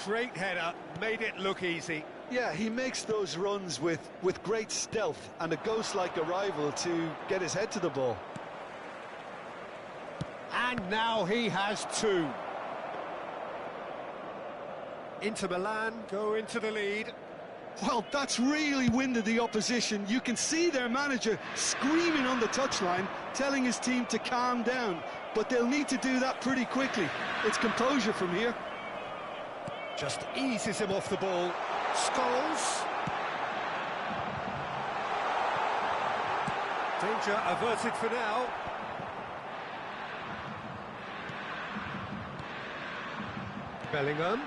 Great header, made it look easy. Yeah, he makes those runs with great stealth and a ghost-like arrival to get his head to the ball. And now he has two. Inter Milan go into the lead. Well, that's really winded the opposition. You can see their manager screaming on the touchline, telling his team to calm down. But they'll need to do that pretty quickly. It's composure from here. Just eases him off the ball. Scholes. Danger averted for now. Bellingham.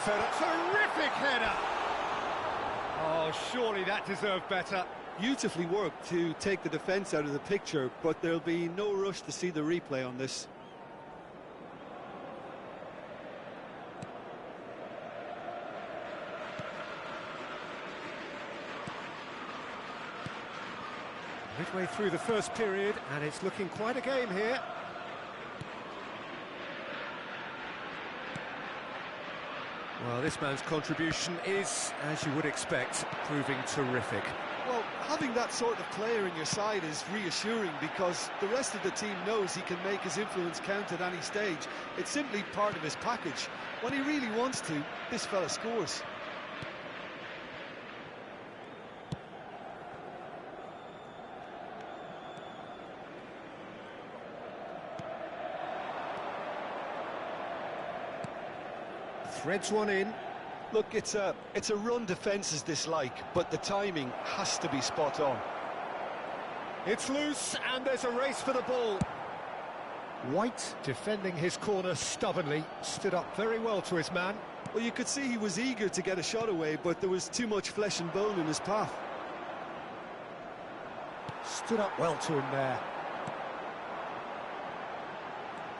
Terrific header! Oh, surely that deserved better. Beautifully worked to take the defence out of the picture, but there'll be no rush to see the replay on this. Midway through the first period, and it's looking quite a game here. Well, this man's contribution is, as you would expect, proving terrific. Well, having that sort of player in your side is reassuring because the rest of the team knows he can make his influence count at any stage. It's simply part of his package. When he really wants to, this fella scores. Threads one in. Look, it's a run defence's dislike, but the timing has to be spot on. It's loose, and there's a race for the ball. White, defending his corner stubbornly, stood up very well to his man. Well, you could see he was eager to get a shot away, but there was too much flesh and bone in his path. Stood up well to him there.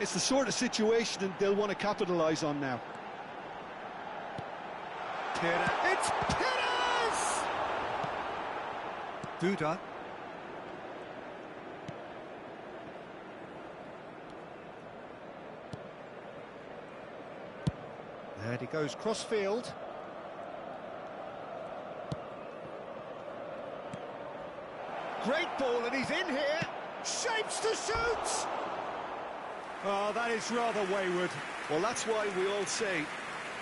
It's the sort of situation that they'll want to capitalise on now. It's Pires! Duda. And he goes cross-field. Great ball, and he's in here. Shapes to shoot! Oh, that is rather wayward. Well, that's why we all say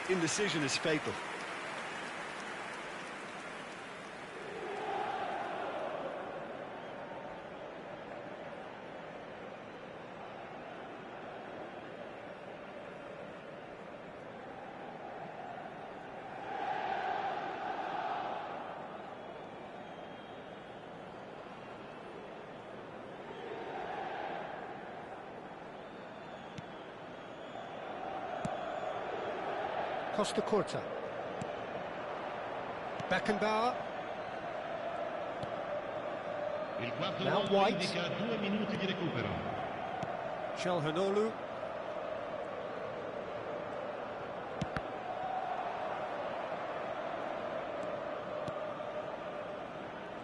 indecision is fatal. Costa Curta. Beckenbauer. Il quarto Now uomo White. indica 2 minuti di recupero. Çalhanoğlu.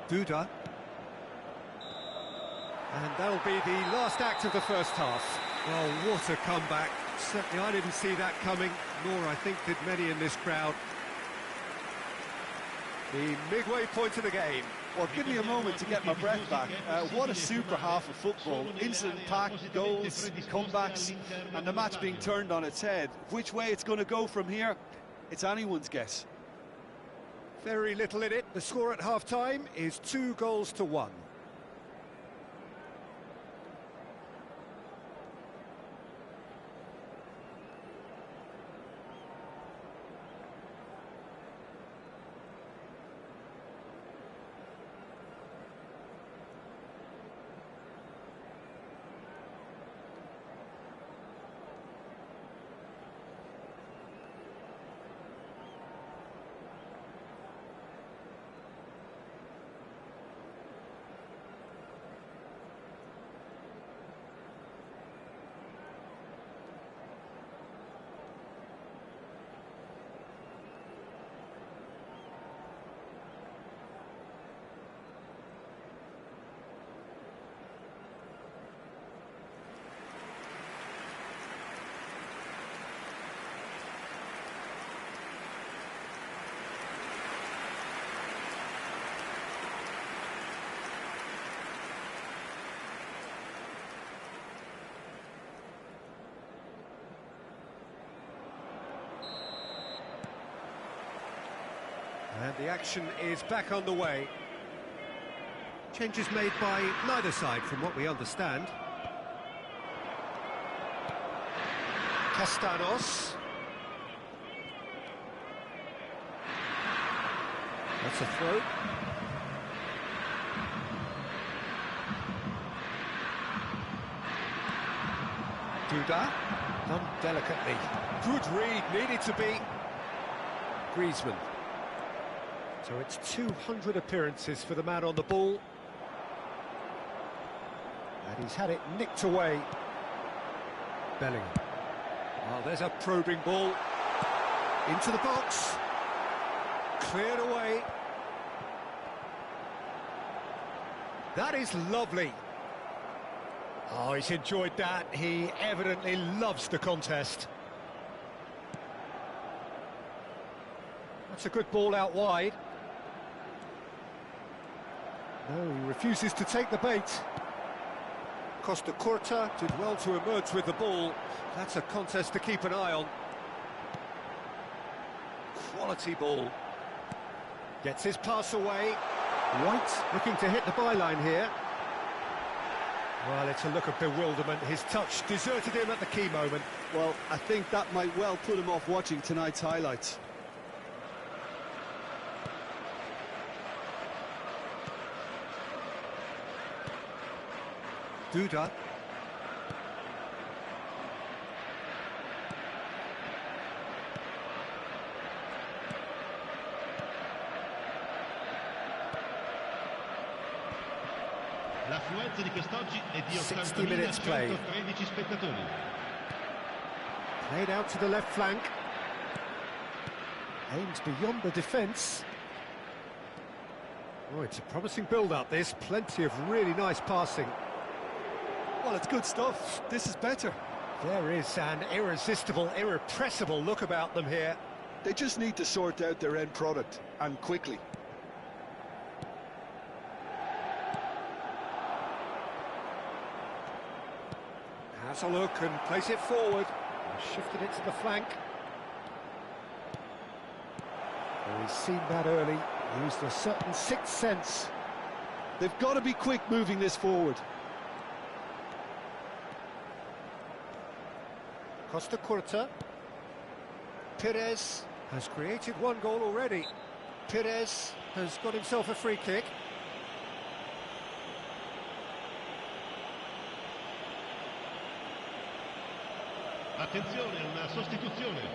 Duda. And that'll be the last act of the first half. Oh, what a comeback. Certainly I didn't see that coming, nor I think did many in this crowd. The midway point of the game. Well, give me a moment to get my breath back. What a super half of football. Incident-packed goals, comebacks, and the match being turned on its head. Which way it's going to go from here, it's anyone's guess. Very little in it. The score at half-time is 2-1. And the action is back on the way. Changes made by neither side, from what we understand. Castanos. That's a throw. Duda. Done delicately. Good read, needed to be. Griezmann. So it's 200 appearances for the man on the ball. And he's had it nicked away. Bellingham. Oh, there's a probing ball. Into the box. Cleared away. That is lovely. Oh, he's enjoyed that. He evidently loves the contest. That's a good ball out wide. No, he refuses to take the bait. Costa Curta did well to emerge with the ball. That's a contest to keep an eye on. Quality ball. Gets his pass away. White looking to hit the byline here. Well, it's a look of bewilderment. His touch deserted him at the key moment. Well, I think that might well put him off watching tonight's highlights. Duda. L'affluenza di quest'oggi è di 60 minutes played. 80.113 spettatori. Played out to the left flank. Aims beyond the defence. Oh, it's a promising build-up, this. Plenty of really nice passing. Well, it's good stuff. This is better. There is an irresistible, irrepressible look about them here. They just need to sort out their end product, and quickly. Has a look and plays it forward. Shifted it to the flank. Well, he's seen that early. Used a certain sixth sense. They've got to be quick moving this forward. Costa Curta. Perez has created one goal already. Perez has got himself a free kick. Attenzione, una sostituzione.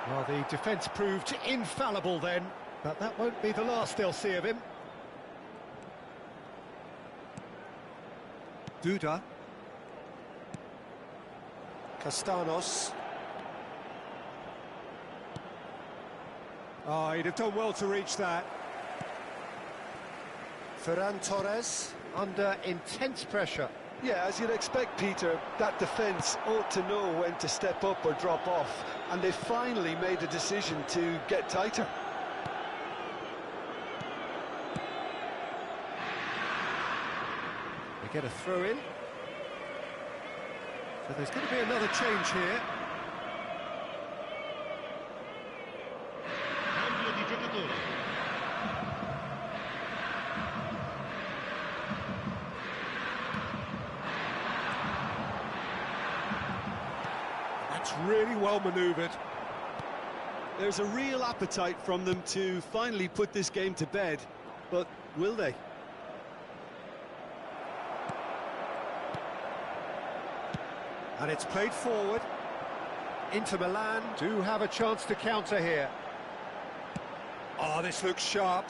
Well, the defence proved infallible then, but that won't be the last they'll see of him. Duda. Castanos. Oh, he'd have done well to reach that. Ferran Torres under intense pressure. Yeah, as you'd expect, Peter, that defence ought to know when to step up or drop off, and they finally made a decision to get tighter. They get a throw in. So there's going to be another change here. Cambio di giocatore. That's really well manoeuvred. There's a real appetite from them to finally put this game to bed, but will they? And it's played forward. Inter Milan do have a chance to counter here. Oh, this looks sharp.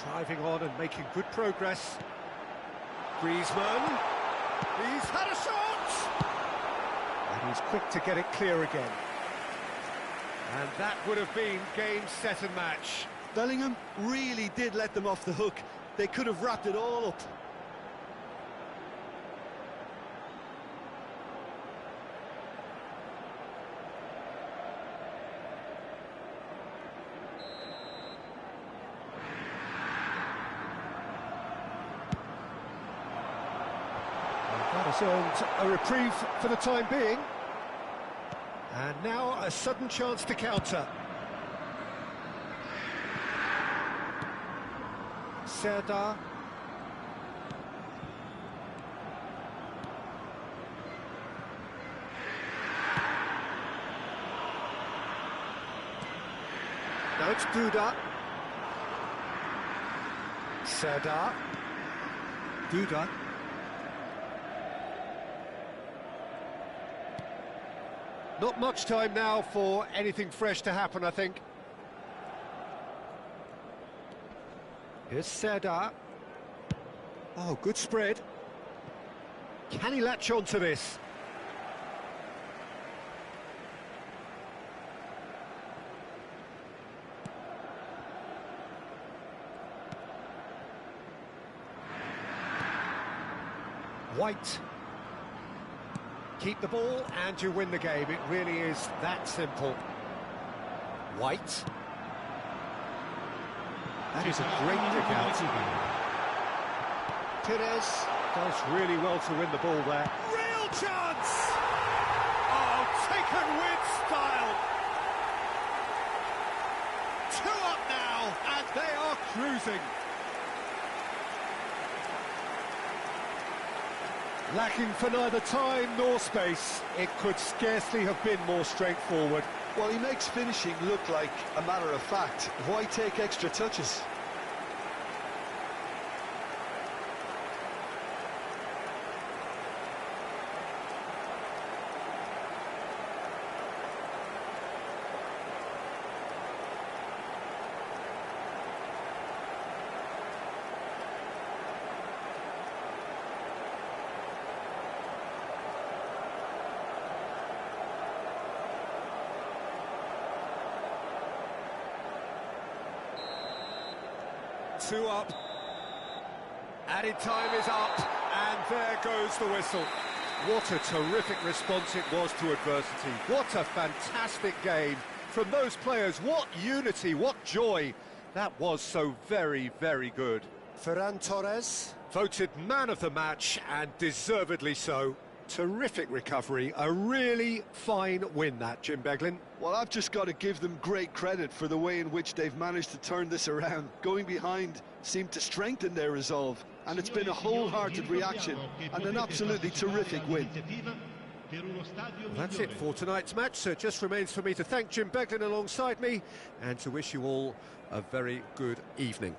Driving on and making good progress. Griezmann. He's had a shot! And he's quick to get it clear again. And that would have been game, set and match. Bellingham really did let them off the hook. They could have wrapped it all up. That has earned a reprieve for the time being. And now a sudden chance to counter. Serdar. Now it's Duda. Serdar. Duda. Not much time now for anything fresh to happen, I think. Here's Serdar. Oh, good spread. Can he latch on to this? White. Keep the ball and you win the game. It really is that simple. White. That is a great kick out. Perez does really well to win the ball there. Real chance! Oh, taken with style. 2 up now, and they are cruising. Lacking for neither time nor space, it could scarcely have been more straightforward. Well, he makes finishing look like a matter of fact. Why take extra touches? 2 up. Added time is up, and there goes the whistle. What a terrific response it was to adversity. What a fantastic game from those players. What unity, what joy. That was so very, very good. Ferran Torres. Voted man of the match, and deservedly so. Terrific recovery, a really fine win that, Jim Beglin. Well, I've just got to give them great credit for the way in which they've managed to turn this around. Going behind seemed to strengthen their resolve, and it's been a wholehearted reaction and an absolutely terrific win. Well, that's it for tonight's match, so it just remains for me to thank Jim Beglin alongside me and to wish you all a very good evening.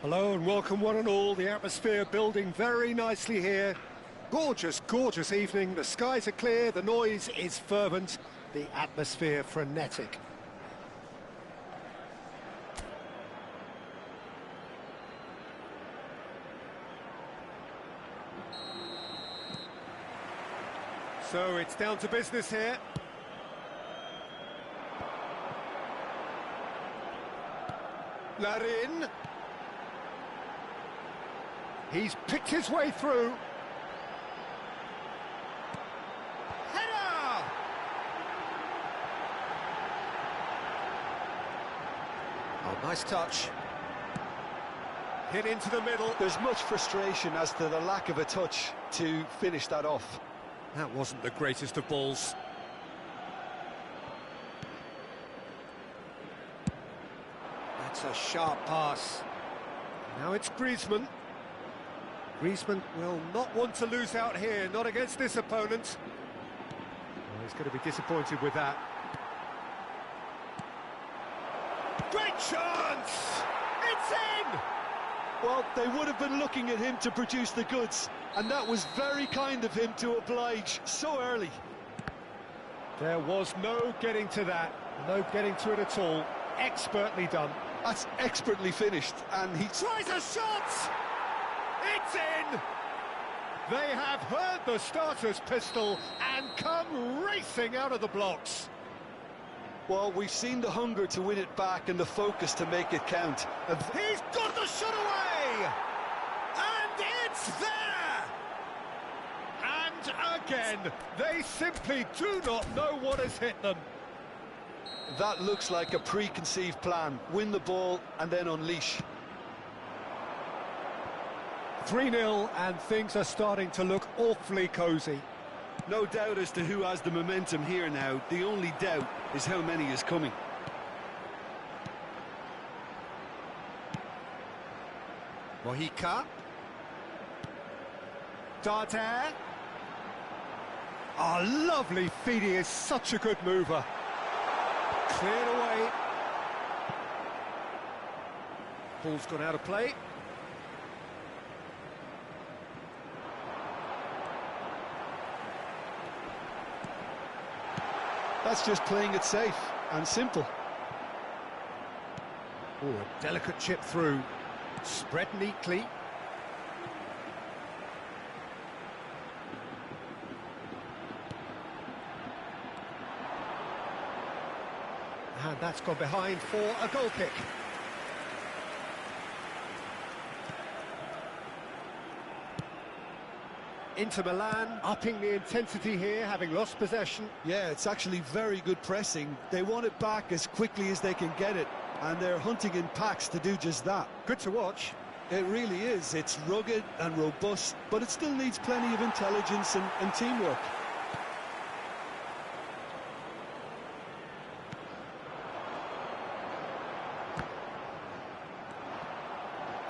Hello and welcome one and all. The atmosphere building very nicely here. Gorgeous, gorgeous evening. The skies are clear, the noise is fervent, the atmosphere frenetic. So it's down to business here. Larin. He's picked his way through. Header! Oh, nice touch. Hit into the middle. There's much frustration as to the lack of a touch to finish that off. That wasn't the greatest of balls. That's a sharp pass. Now it's Griezmann. Griezmann will not want to lose out here, not against this opponent. Well, he's going to be disappointed with that. Great chance! It's in! Well, they would have been looking at him to produce the goods, and that was very kind of him to oblige so early. There was no getting to that, no getting to it at all. Expertly done. That's expertly finished, and he Tries a shot! It's in! They have heard the starter's pistol and come racing out of the blocks. Well, we've seen the hunger to win it back and the focus to make it count. He's got the shot away! And it's there! And again, they simply do not know what has hit them. That looks like a preconceived plan. Win the ball and then unleash. 3-0 and things are starting to look awfully cosy. No doubt as to who has the momentum here now. The only doubt is how many is coming. Mojica. Dardare. Oh, lovely feed. He is such a good mover. Cleared away. Ball's gone out of play. That's just playing it safe and simple. Oh, a delicate chip through. Spread neatly. And that's gone behind for a goal kick. Inter Milan upping the intensity here, having lost possession. Yeah, it's actually very good pressing. They want it back as quickly as they can get it, and they're hunting in packs to do just that. Good to watch. It really is. It's rugged and robust, but it still needs plenty of intelligence and teamwork.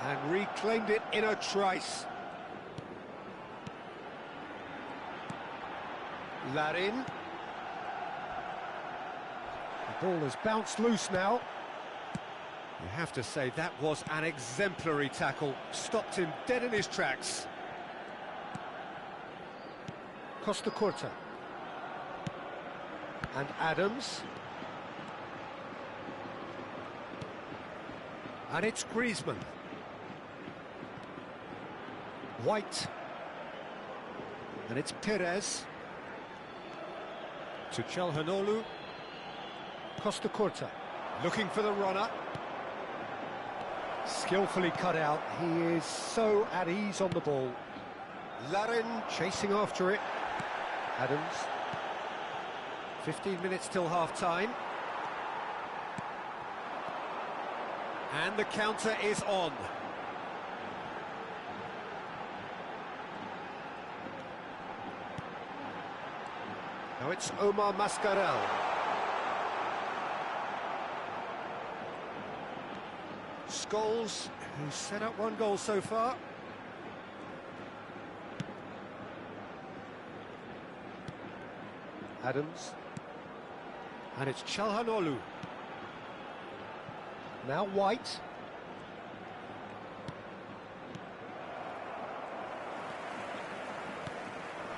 And reclaimed it in a trice. Larin. The ball has bounced loose now. You have to say that was an exemplary tackle. Stopped him dead in his tracks. Costa Curta. And Adams. And it's Griezmann. White. And it's Perez. To Çalhanoğlu. Costa Curta. Looking for the runner. Skillfully cut out. He is so at ease on the ball. Larin chasing after it. Adams. 15 minutes till half-time. And the counter is on. Now it's Omar Mascarell. Scholes, who's set up one goal so far. Adams. And it's Çalhanoğlu. Now White.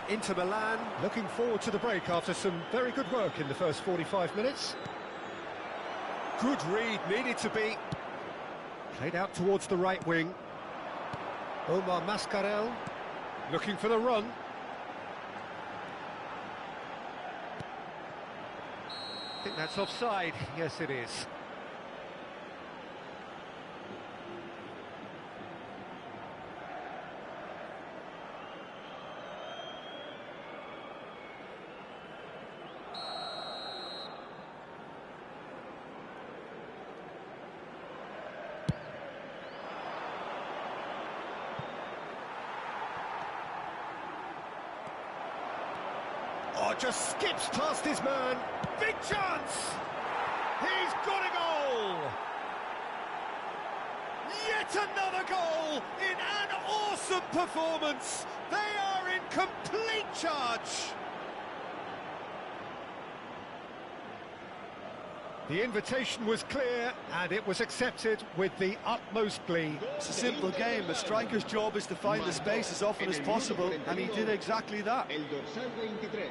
Inter Milan looking forward to the break after some very good work in the first 45 minutes. Good read, needed to be. Played out towards the right wing. Omar Mascarell looking for the run. I think that's offside. Yes, it is. Oh, just skips past his man. Big chance! He's got a goal! Yet another goal in an awesome performance. They are in complete charge. The invitation was clear and it was accepted with the utmost glee. It's a simple game. A striker's job is to find the space as often as possible, and he did exactly that. El dorsal 23.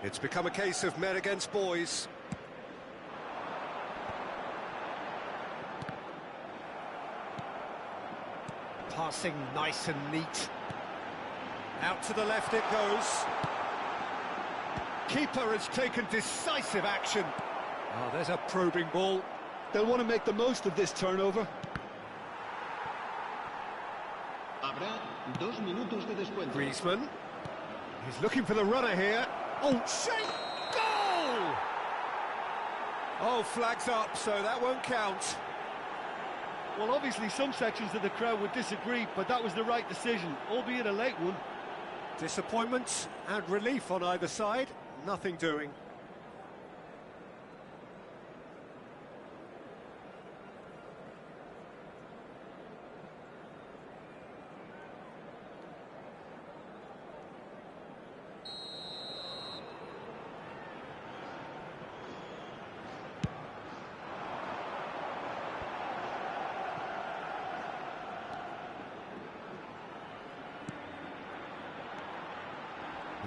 It's become a case of men against boys. Passing nice and neat. Out to the left it goes. Keeper has taken decisive action. Oh, there's a probing ball. They'll want to make the most of this turnover. Habrá 2 minutos de descuento. Griezmann. He's looking for the runner here. Oh, shake! Goal! Oh, flags up, so that won't count. Well, obviously some sections of the crowd would disagree, but that was the right decision, albeit a late one. Disappointment and relief on either side. Nothing doing.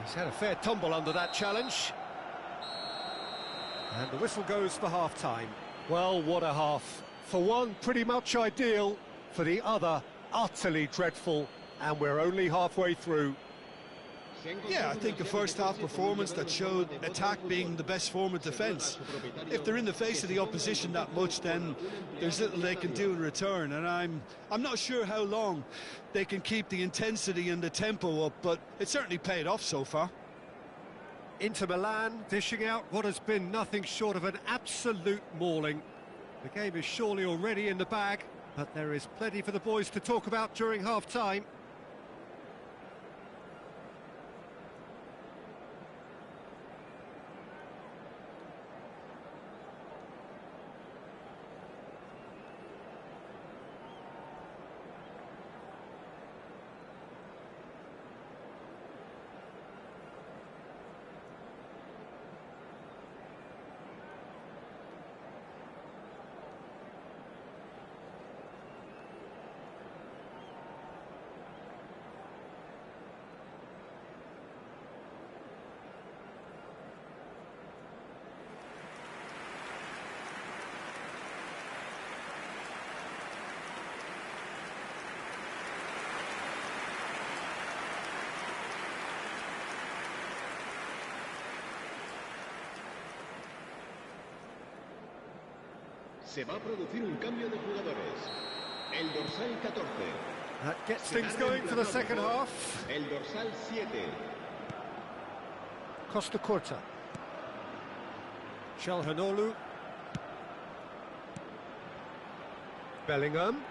He's had a fair tumble under that challenge. And the whistle goes for half-time. Well, what a half. For one, pretty much ideal. For the other, utterly dreadful. And we're only halfway through. Yeah, I think a first-half performance that showed attack being the best form of defence. If they're in the face of the opposition that much, then there's little they can do in return, and I'm not sure how long they can keep the intensity and the tempo up, but it certainly paid off so far. Inter Milan dishing out what has been nothing short of an absolute mauling. The game is surely already in the bag, but there is plenty for the boys to talk about during half-time. Se va a producir un cambio de jugadores. El dorsal 14. That gets things going for the second half. El dorsal 7. Costa Curta. Çalhanoğlu. Bellingham.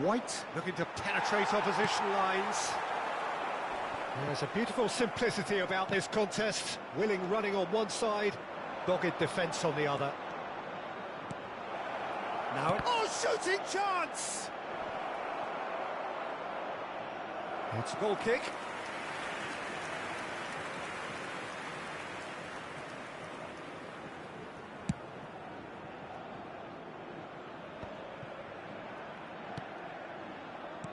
White looking to penetrate opposition lines. There's a beautiful simplicity about this contest. Willing running on one side, dogged defence on the other. Now, shooting chance! It's a goal kick.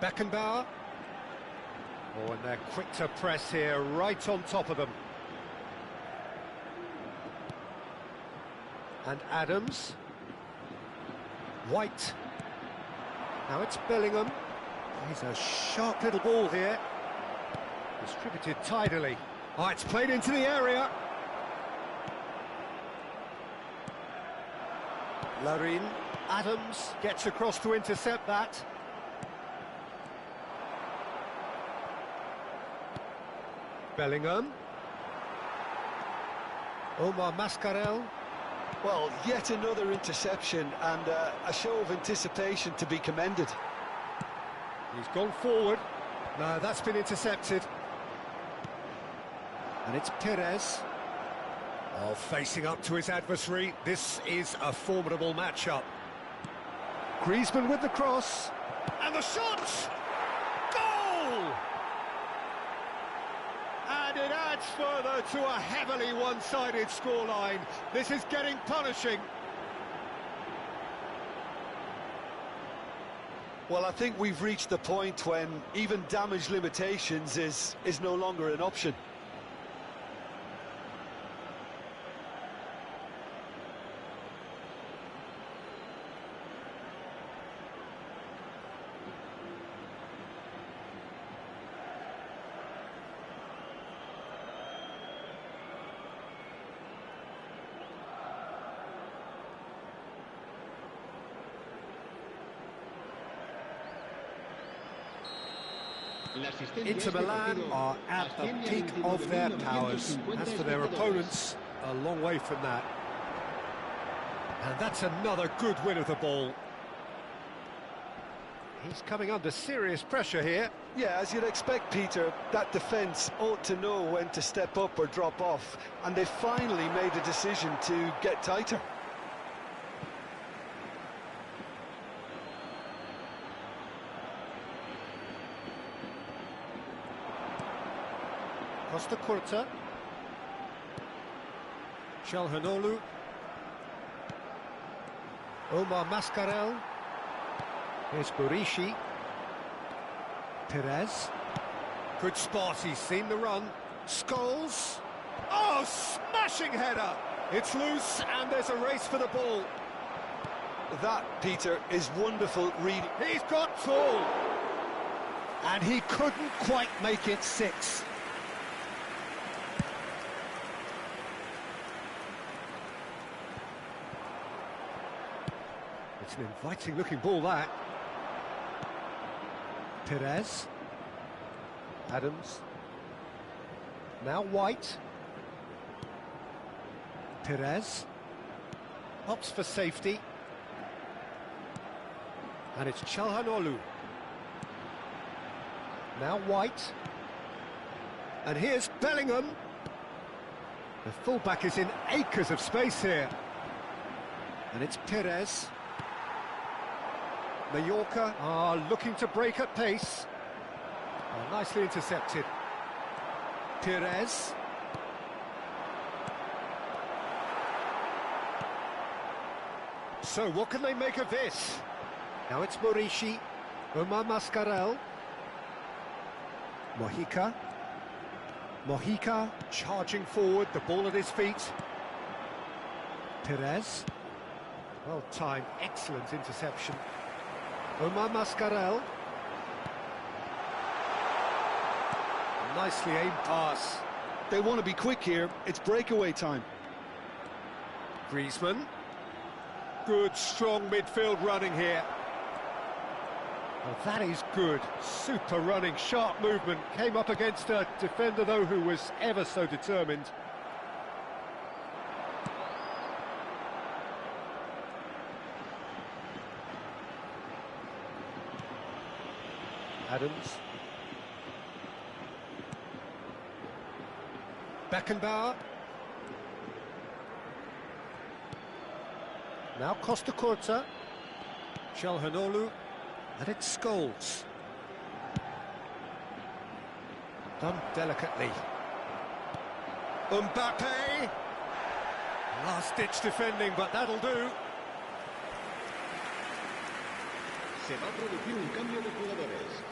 Beckenbauer. Oh, and they're quick to press here, right on top of them. And Adams. White. Now it's Bellingham. He's a sharp little ball here. Distributed tidily. Oh, it's played into the area. Larin. Adams gets across to intercept that. Bellingham. Omar Mascarell. Well, yet another interception and a show of anticipation to be commended. He's gone forward. No, that's been intercepted. And it's Perez. Oh, facing up to his adversary. This is a formidable matchup. Griezmann with the cross. And the shot! Goal! And it adds further to a heavily one-sided scoreline. This is getting punishing. Well, I think we've reached the point when even damage limitations is no longer an option. Inter Milan are at the peak of their powers. As for their opponents, a long way from that. And that's another good win of the ball. He's coming under serious pressure here. Yeah, as you'd expect, Peter, that defence ought to know when to step up or drop off, and they finally made a decision to get tighter. Costa Curta. Calhanoglu. Omar Mascarell. Here's Bourishi. Perez. Good spot, he's seen the run. Scholes. Oh, smashing header! It's loose and there's a race for the ball. That, Peter, is wonderful reading. He's got full! And he couldn't quite make it 6. It's an inviting looking ball, that. Perez. Adams. Now White. Perez. Opts for safety. And it's Calhanoglu. Now White. And here's Bellingham. The fullback is in acres of space here. And it's Perez. Mallorca are looking to break at pace. Oh, nicely intercepted. Perez. So what can they make of this? Now it's Bourishi. Omar Mascarell. Mojica. Mojica charging forward, the ball at his feet. Perez. Well timed, excellent interception. Omar Mascarell. Nicely aimed pass. They want to be quick here. It's breakaway time. Griezmann. Good, strong midfield running here. Well, that is good. Super running, sharp movement. Came up against a defender, though, who was ever so determined. Adams. Beckenbauer. Now Costa Curta. Çalhanoğlu. And it's Scholes. Done delicately. Mbappe. Last-ditch defending, but that'll do. Se va a producir un cambio de jugadores.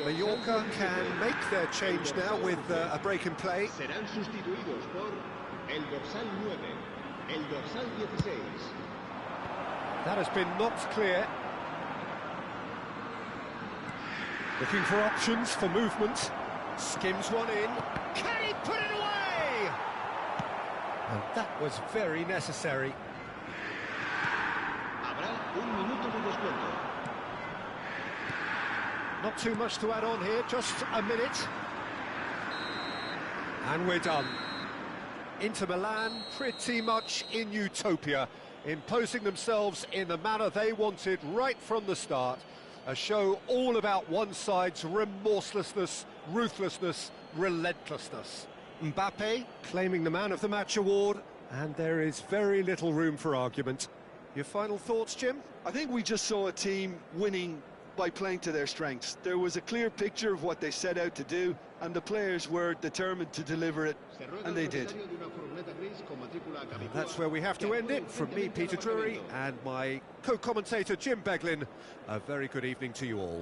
Mallorca can make their change now with a break in play. Serán sustituidos por el dorsal 9, el dorsal 16. That has been knocked clear. Looking for options for movement. Skims one in. Can he put it away? And that was very necessary. Habrá un minuto de descuento. Not too much to add on here, just a minute. And we're done. Inter Milan pretty much in utopia, imposing themselves in the manner they wanted right from the start. A show all about one side's remorselessness, ruthlessness, relentlessness. Mbappe claiming the Man of the Match award, and there is very little room for argument. Your final thoughts, Jim? I think we just saw a team winning by playing to their strengths. There was a clear picture of what they set out to do, and the players were determined to deliver it, and they did. That's where we have to end it. From me, Peter Drury, and my co-commentator, Jim Beglin, a very good evening to you all.